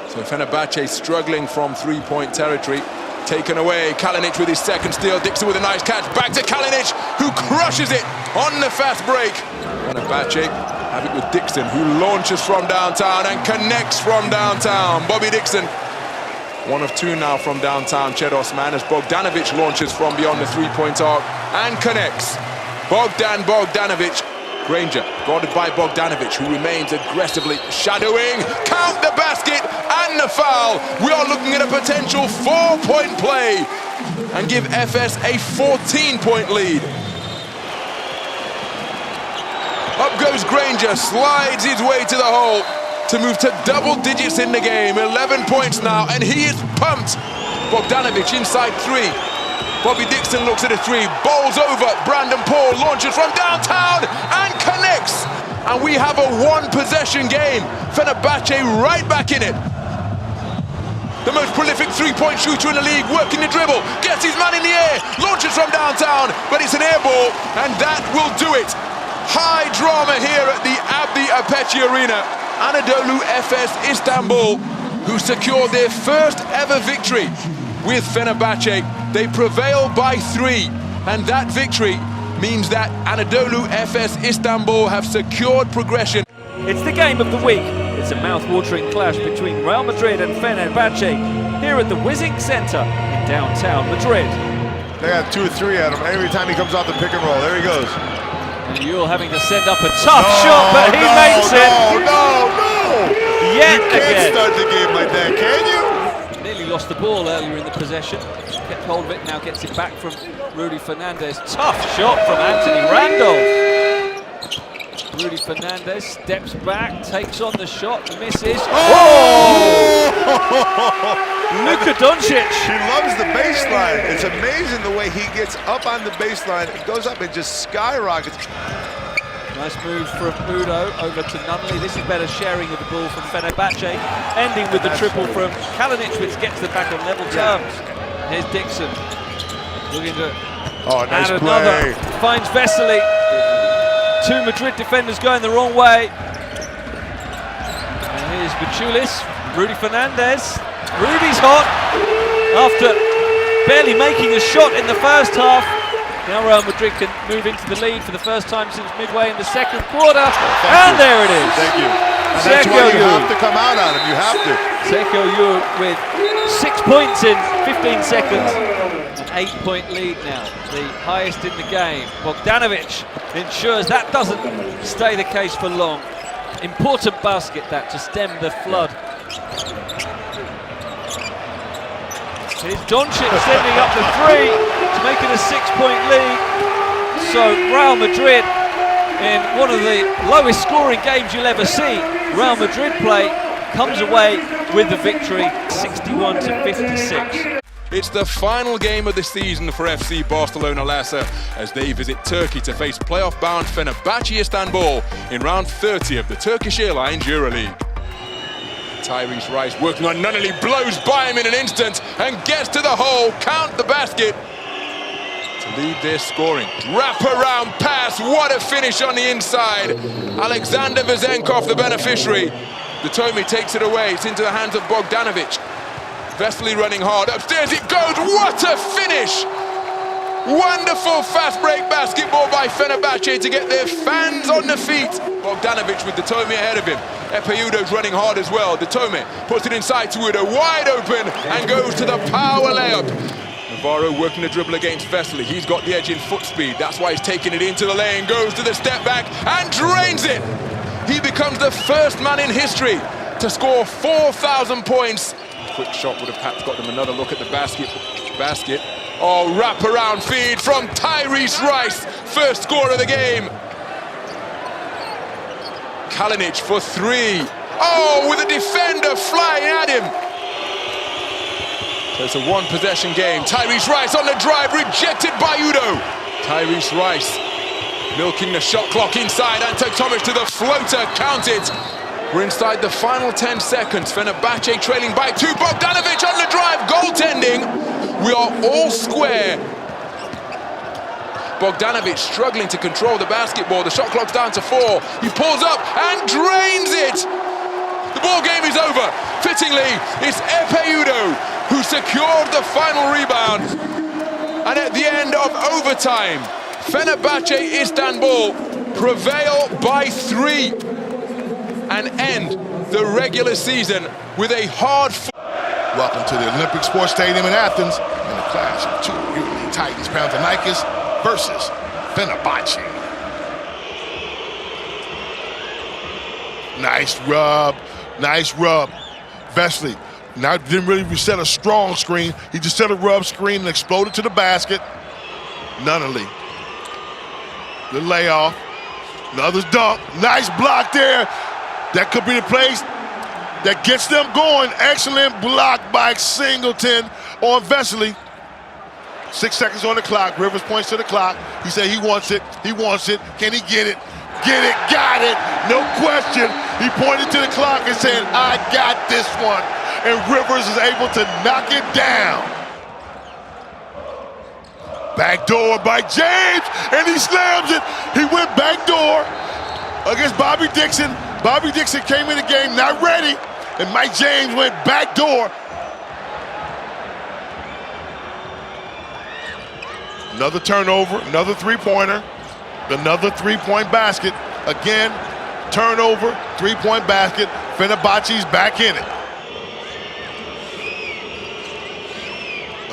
So Fenerbahçe struggling from 3-point territory. Taken away, Kalinic with his second steal, Dixon with a nice catch, back to Kalinic, who crushes it on the fast break. Fenerbahçe have it with Dixon, who launches from downtown and connects from downtown. Bobby Dixon, 1 of 2 now from downtown. Chet Osman as Bogdanovic launches from beyond the 3-point arc and connects. Bogdanovic, Granger guarded by Bogdanovic, who remains aggressively shadowing. Count the basket and the foul. We are looking at a potential 4-point play and give Efes a 14-point lead. Up goes Granger, slides his way to the hole to move to double digits in the game. 11 points now, and he is pumped. Bogdanovic inside 3. Bobby Dixon looks at a 3, bowls over, Brandon Paul launches from downtown and connects. And we have a 1-possession game. Fenerbahçe right back in it. The most prolific 3-point shooter in the league, working the dribble, gets his man in the air, launches from downtown, but it's an air ball, and that will do it. High drama here at the Abdi Apechi Arena. Anadolu Efes Istanbul, who secured their first ever victory with Fenerbahçe. They prevail by 3, and that victory means that Anadolu Efes Istanbul have secured progression. It's the game of the week. It's a mouth-watering clash between Real Madrid and Fenerbahçe here at the Wizink Center in downtown Madrid. They got 2 or 3 at him every time he comes out the pick and roll. There he goes. And Yule having to send up a tough shot, but he makes it. No! Yet you again. can't start the game like that, can you? Nearly lost the ball earlier in the possession. Kept hold of it, now gets it back from Rudy Fernandez. Tough shot from Anthony Randolph. Rudy Fernandez steps back, takes on the shot, misses. Oh! Luka Doncic. He loves the baseline. It's amazing the way he gets up on the baseline. It goes up and just skyrockets. Nice move from Udo over to Nunley. This is better sharing of the ball from Fenerbahçe. Ending with the triple from Kalinic, which gets them back on level terms. Here's Dixon. Looking to nice add another. play. Finds Vesely. 2 Madrid defenders going the wrong way. And here's Bachulis. Rudy Fernandez. Rudy's hot after barely making a shot in the first half. Now Real Madrid can move into the lead for the first time since midway in the second quarter. There it is. Thank you. And that's why you have to come out on him. You have to. Sergio Yu with 6 points in 15 seconds. An 8-point lead now, the highest in the game. Bogdanovic ensures that doesn't stay the case for long. Important basket that to stem the flood. Here's Doncic sending up the 3 to make it a 6-point lead. So Real Madrid, in one of the lowest scoring games you'll ever see, Real Madrid play, comes away with the victory, 61-56. It's the final game of the season for FC Barcelona Lassa as they visit Turkey to face playoff-bound Fenerbahçe Istanbul in round 30 of the Turkish Airlines Euroleague. Tyrese Rice working on Nunnally, blows by him in an instant and gets to the hole, count the basket to lead their scoring. Wrap around pass, what a finish on the inside. Alexander Vezenkov, the beneficiary. Datomi takes it away, it's into the hands of Bogdanovic. Vesely running hard, upstairs it goes, what a finish! Wonderful fast break basketball by Fenerbahçe to get their fans on the feet. Bogdanovic with Datomi ahead of him. Epeyudo's running hard as well. Datomi puts it inside to Udo, wide open, and goes to the power layup. Navarro working the dribble against Vesely. He's got the edge in foot speed. That's why he's taking it into the lane, goes to the step back, and drains it. He becomes the first man in history to score 4,000 points. Quick shot would have perhaps got them another look at the basket. Oh, wrap-around feed from Tyrese Rice, first score of the game. Kalinic for 3. Oh, with a defender flying at him. So it's a one-possession game. Tyrese Rice on the drive, rejected by Udo. Tyrese Rice milking the shot clock inside. Ante Tomic to the floater, counted. We're inside the final 10 seconds. Fenerbahce trailing by 2. Bogdanovic on the drive, goaltending. We are all square. Bogdanovic struggling to control the basketball. The shot clock's down to 4. He pulls up and drains it. The ball game is over. Fittingly, it's Udo who secured the final rebound. And at the end of overtime, Fenerbahce Istanbul prevail by 3 and end the regular season with a hard. Welcome to the Olympic Sports Stadium in Athens and the clash of 2 Euroleague Titans, Panathinaikos versus Fenerbahce. Nice rub, nice rub. Vesely now didn't really set a strong screen. He just set a rub screen and exploded to the basket. Nunnally. The layoff. Another dunk. Nice block there. That could be the place that gets them going. Excellent block by Singleton on Vesely. 6 seconds on the clock. Rivers points to the clock. He said he wants it. He wants it. Can he get it? Get it. Got it. No question. He pointed to the clock and said, I got this one. And Rivers is able to knock it down. Backdoor by James, and he slams it. He went backdoor against Bobby Dixon. Bobby Dixon came in the game not ready, and Mike James went backdoor. Another turnover, another three-pointer, another three-point basket. Again, turnover, three-point basket. Fenerbahce's back in it.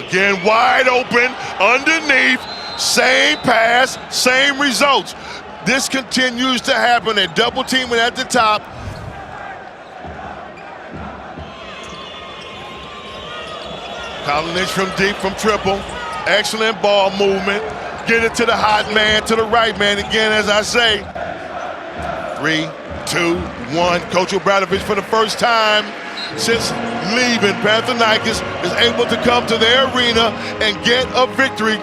Again, wide open, underneath, same pass, same results. This continues to happen. They're double teaming at the top. Kaynak from deep from triple. Excellent ball movement. Get it to the hot man, to the right man. Again, as I say, 3, 2, 1. Coach Obradovic for the first time since leaving Panathinaikos is able to come to their arena and get a victory.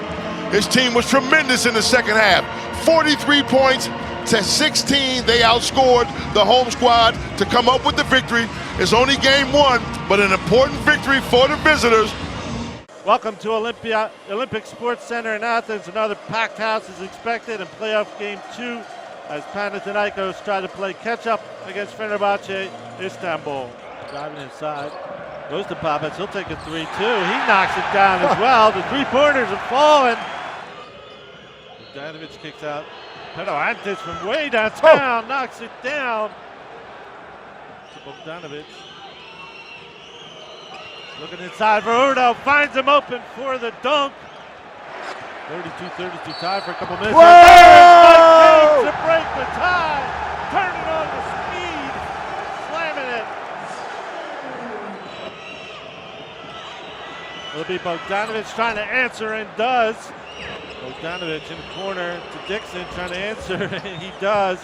His team was tremendous in the second half. 43 points to 16. They outscored the home squad to come up with the victory. It's only game 1, but an important victory for the visitors. Welcome to Olympic Sports Center in Athens. Another packed house is expected in playoff game 2 as Panathinaikos try to play catch-up against Fenerbahce Istanbul. Driving inside, goes to Popovich. He'll take a 3-2. He knocks it down as well. The three-pointers have fallen. Bogdanovic kicks out. Antes from way downtown knocks it down. To Bogdanovic. Looking inside for Udo, finds him open for the dunk. 32-32 tie for a couple minutes. Whoa! To break the tie, turning on the speed, slamming it. It'll be Bogdanovic trying to answer and does. Bogdanovic in the corner to Dixon trying to answer and he does.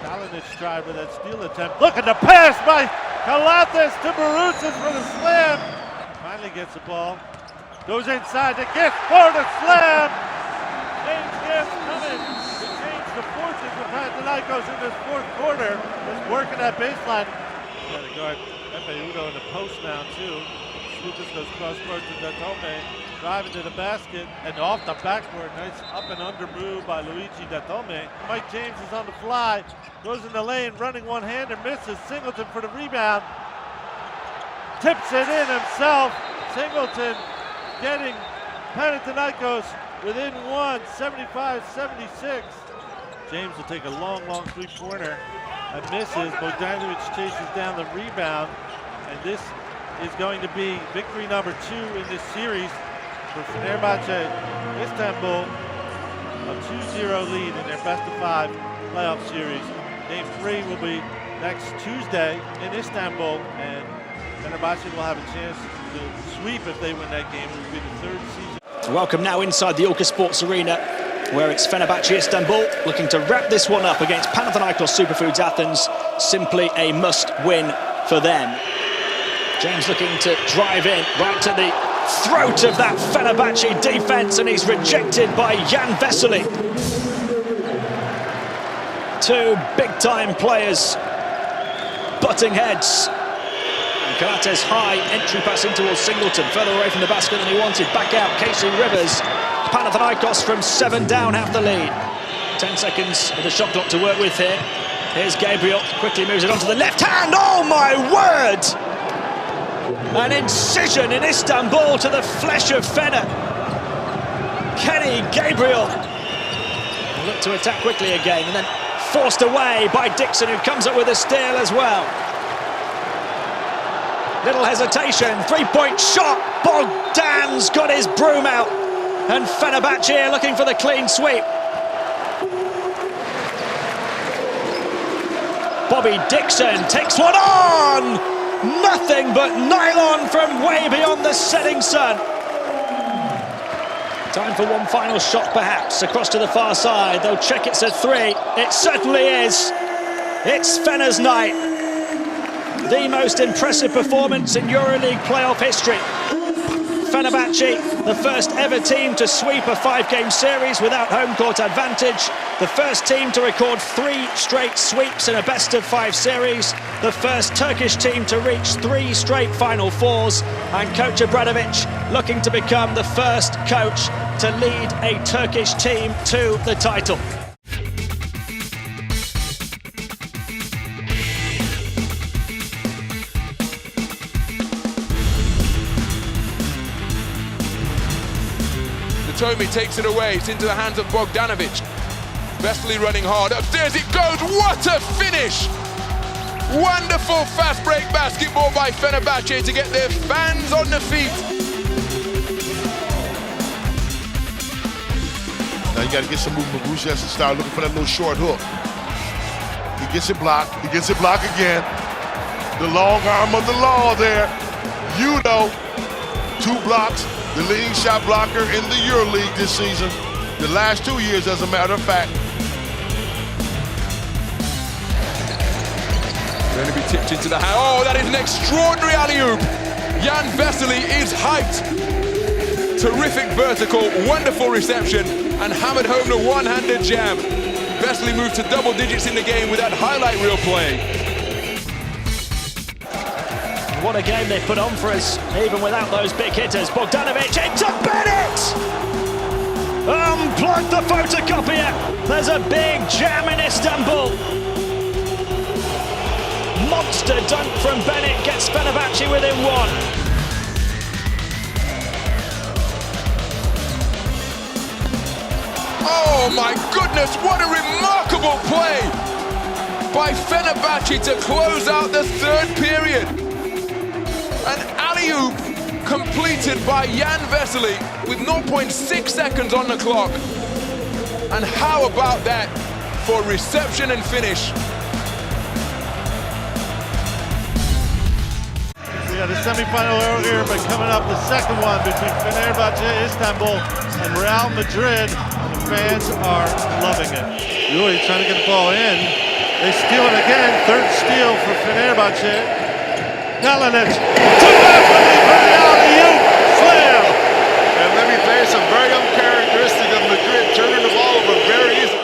Kaynak tried with that steal attempt. Look at the pass by Kalathis to Barusis for the slam. Finally gets the ball. Goes inside to Gift for the slam. James Gift coming to change the fortunes of Panathinaikos in this fourth quarter. Just working that baseline. Got to guard Udo in the post now too. Lucas goes cross-court to Datome. Driving to the basket and off the backboard. Nice up and under move by Luigi Datome. Mike James is on the fly. Goes in the lane, running one-hander, misses. Singleton for the rebound. Tips it in himself. Singleton getting Panathinaikos within 1, 75-76. James will take a long three-pointer and misses. Bogdanovic chases down the rebound. And this is going to be victory number 2 in this series for Fenerbahce Istanbul. A 2-0 lead in their best-of-5 playoff series. Game 3 will be next Tuesday in Istanbul, and Fenerbahce will have a chance to sweep if they win that game. It will be the 3rd season. Welcome now inside the Orca Sports Arena, where it's Fenerbahce Istanbul looking to wrap this one up against Panathinaikos Superfoods Athens. simply a must-win for them. James looking to drive in right to the throat of that Fenerbahce defence, and he's rejected by Jan Vesely. Two big-time players butting heads. And Karate's high entry pass in towards Singleton, further away from the basket than he wanted. Back out, Casey Rivers. Panathinaikos from 7 down, have the lead. 10 seconds of the shot clock to work with here. Here's Gabriel, quickly moves it onto the left hand. Oh my word! An incision in Istanbul to the flesh of Fener. Kenny Gabriel look to attack quickly again, and then forced away by Dixon, who comes up with a steal as well. Little hesitation, three-point shot. Bogdan's got his broom out, and Fenerbahce looking for the clean sweep. Bobby Dixon takes one on! Nothing but nylon from way beyond the setting sun. Time for one final shot, perhaps, across to the far side. They'll check it's a 3. It certainly is. It's Fener's night. The most impressive performance in EuroLeague playoff history. Fenerbahce, the first ever team to sweep a 5-game series without home court advantage. The first team to record 3 straight sweeps in a best-of-5 series. The first Turkish team to reach 3 straight Final Fours. And Coach Obradovic looking to become the first coach to lead a Turkish team to the title. Tomi takes it away, it's into the hands of Bogdanovic. Vesely running hard, upstairs it goes, what a finish! Wonderful fast break basketball by Fenerbahce to get their fans on the feet. Now you got to get some movement. Bruce has to start looking for that little short hook. He gets it blocked, again. The long arm of the law there. You know, 2 blocks. The leading shot blocker in the EuroLeague this season. The last 2 years, as a matter of fact. Going to be tipped into the hand. Oh, that is an extraordinary alley-oop. Jan Vesely is hyped. Terrific vertical, wonderful reception, and hammered home the one-handed jam. Vesely moved to double digits in the game with that highlight reel play. What a game they put on for us, even without those big hitters. Bogdanovic into Bennett! Unplug the photocopier! There's a big jam in Istanbul. Monster dunk from Bennett gets Fenerbahce within 1. Oh my goodness, what a remarkable play by Fenerbahce to close out the 3rd period. An alley-oop completed by Jan Vesely with 0.6 seconds on the clock. And how about that for reception and finish? We had a semi-final earlier, but coming up the second one between Fenerbahce, Istanbul, and Real Madrid. And the fans are loving it. Yuri trying to get the ball in. They steal it again. 3rd steal for Fenerbahce. Kalinic to Vesely for the alley-oop slam. And let me tell you some very uncharacteristic of Madrid, turning the ball over very easily.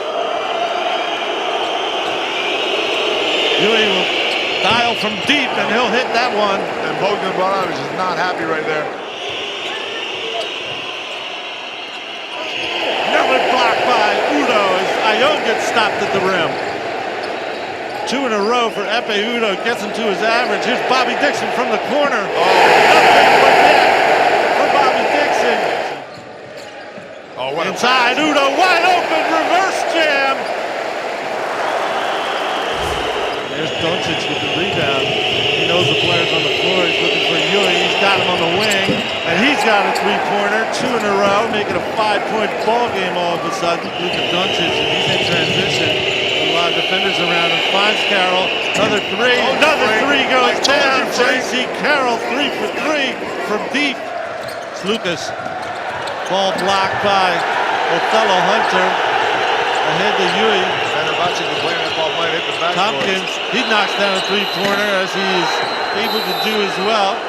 Yuri will dial from deep, and he'll hit that one. And Bogdanovic is not happy right there. Another block by Udo as Ayon gets stopped at the rim. 2 in a row for Epe Udo, gets him to his average. Here's Bobby Dixon from the corner. Nothing but net for Bobby Dixon. Inside, Udo wide open, reverse jam. There's Doncic with the rebound. He knows the players on the floor. He's looking for Yuri. He's got him on the wing, and he's got a 3-pointer. 2 in a row, making a 5-point ball game all of a sudden. Luka Doncic, and he's in transition. A lot of defenders around him. Finds Carroll. Another 3. Another 3 goes down. J.C. Carroll 3 for 3 from deep. It's Lucas. Ball blocked by Othello Hunter. Ahead to Yui. Fenerbahce been playing that ball might hit the backboard. Tompkins, he knocks down a three-pointer as he is able to do as well.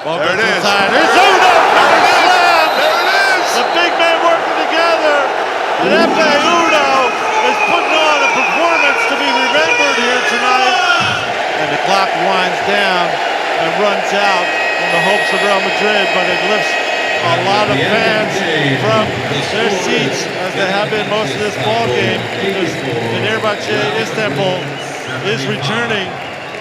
There it is. There's Udo for the slam. There it is. The big men working together. And Efe Udo is putting on a performance to be remembered here tonight. And the clock winds down and runs out in the hopes of Real Madrid, but it lifts a lot of fans from their seats, as they have been most of this ball game, because Fenerbahçe Istanbul is returning.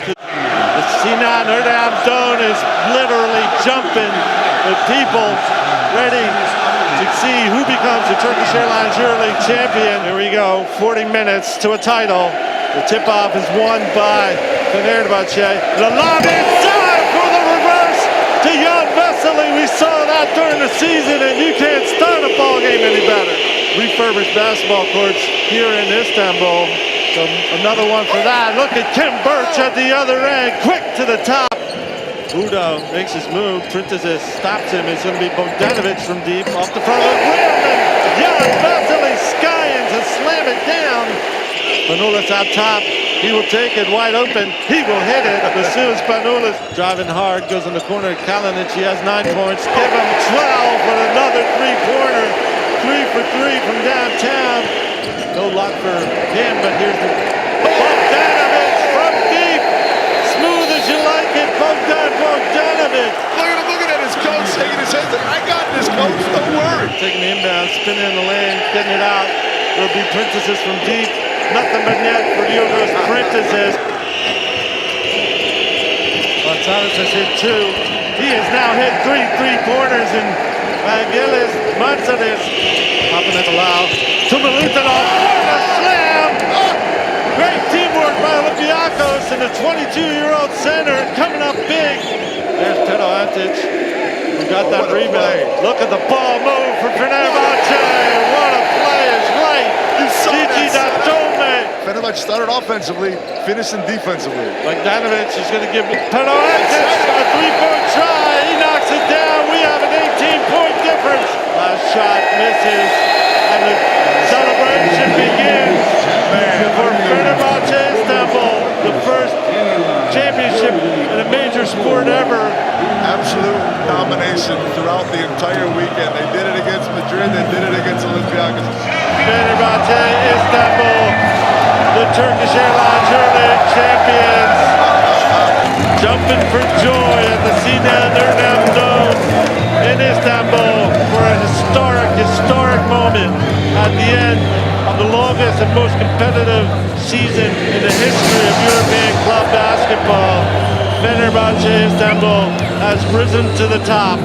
The Sinan Erdem Dome is literally jumping with people ready to see who becomes the Turkish Airlines EuroLeague champion. Here we go, 40 minutes to a title. The tip-off is won by Fenerbahçe. The lob inside for the reverse to Jan Vesely. We saw that during the season, and you can't start a ball game any better. Refurbished basketball courts here in Istanbul. So another one for that. Look at Kim Birch at the other end, quick to the top. Udo makes his move. Printezis stops him. It's going to be Bogdanovic from deep off the front of the rim. And Jan Vesely skying to slam it down. Spanulis out top. He will take it wide open. He will hit it. Vasil Spanulis driving hard, goes in the corner. Kalinic, he has 9 points. Give him 12 for another three-pointer. 3 for 3 from downtown. No luck for him, but here's the Bogdanovic from deep. Smooth as you like it, Bogdanovic. Look at his coach shaking his head. I got this, coach. Don't worry. Taking the inbound, spinning in the lane, getting it out. It'll be Printezis from deep. Nothing but net for Yogos Printezis. Gonzalez has hit 2. He has now hit 3 three-pointers, and Vangelis Manzanis popping at the low. To Milutinov for the slam. Great teamwork by Olympiacos and the 22-year-old center coming up big. There's Panathinaikos, who got that rebound. Look at the ball move for Fenerbahçe. What a play is right. Gigi Datome. Fenerbahçe started offensively, finishing defensively. Bogdanovic is going to give Panathinaikos a three-point try. He knocks it down. We have an 18-point difference. Last shot misses, and the celebration begins for Fenerbahçe Istanbul, the first championship in a major sport ever. Absolute domination throughout the entire weekend. They did it against Madrid, they did it against Olympiacos. Fenerbahçe Istanbul, the Turkish Airlines EuroLeague champions, jumping for joy at the Sinan Erdem Dome in Istanbul for a historic moment at the end of the longest and most competitive season in the history of European club basketball. Fenerbahçe Istanbul has risen to the top.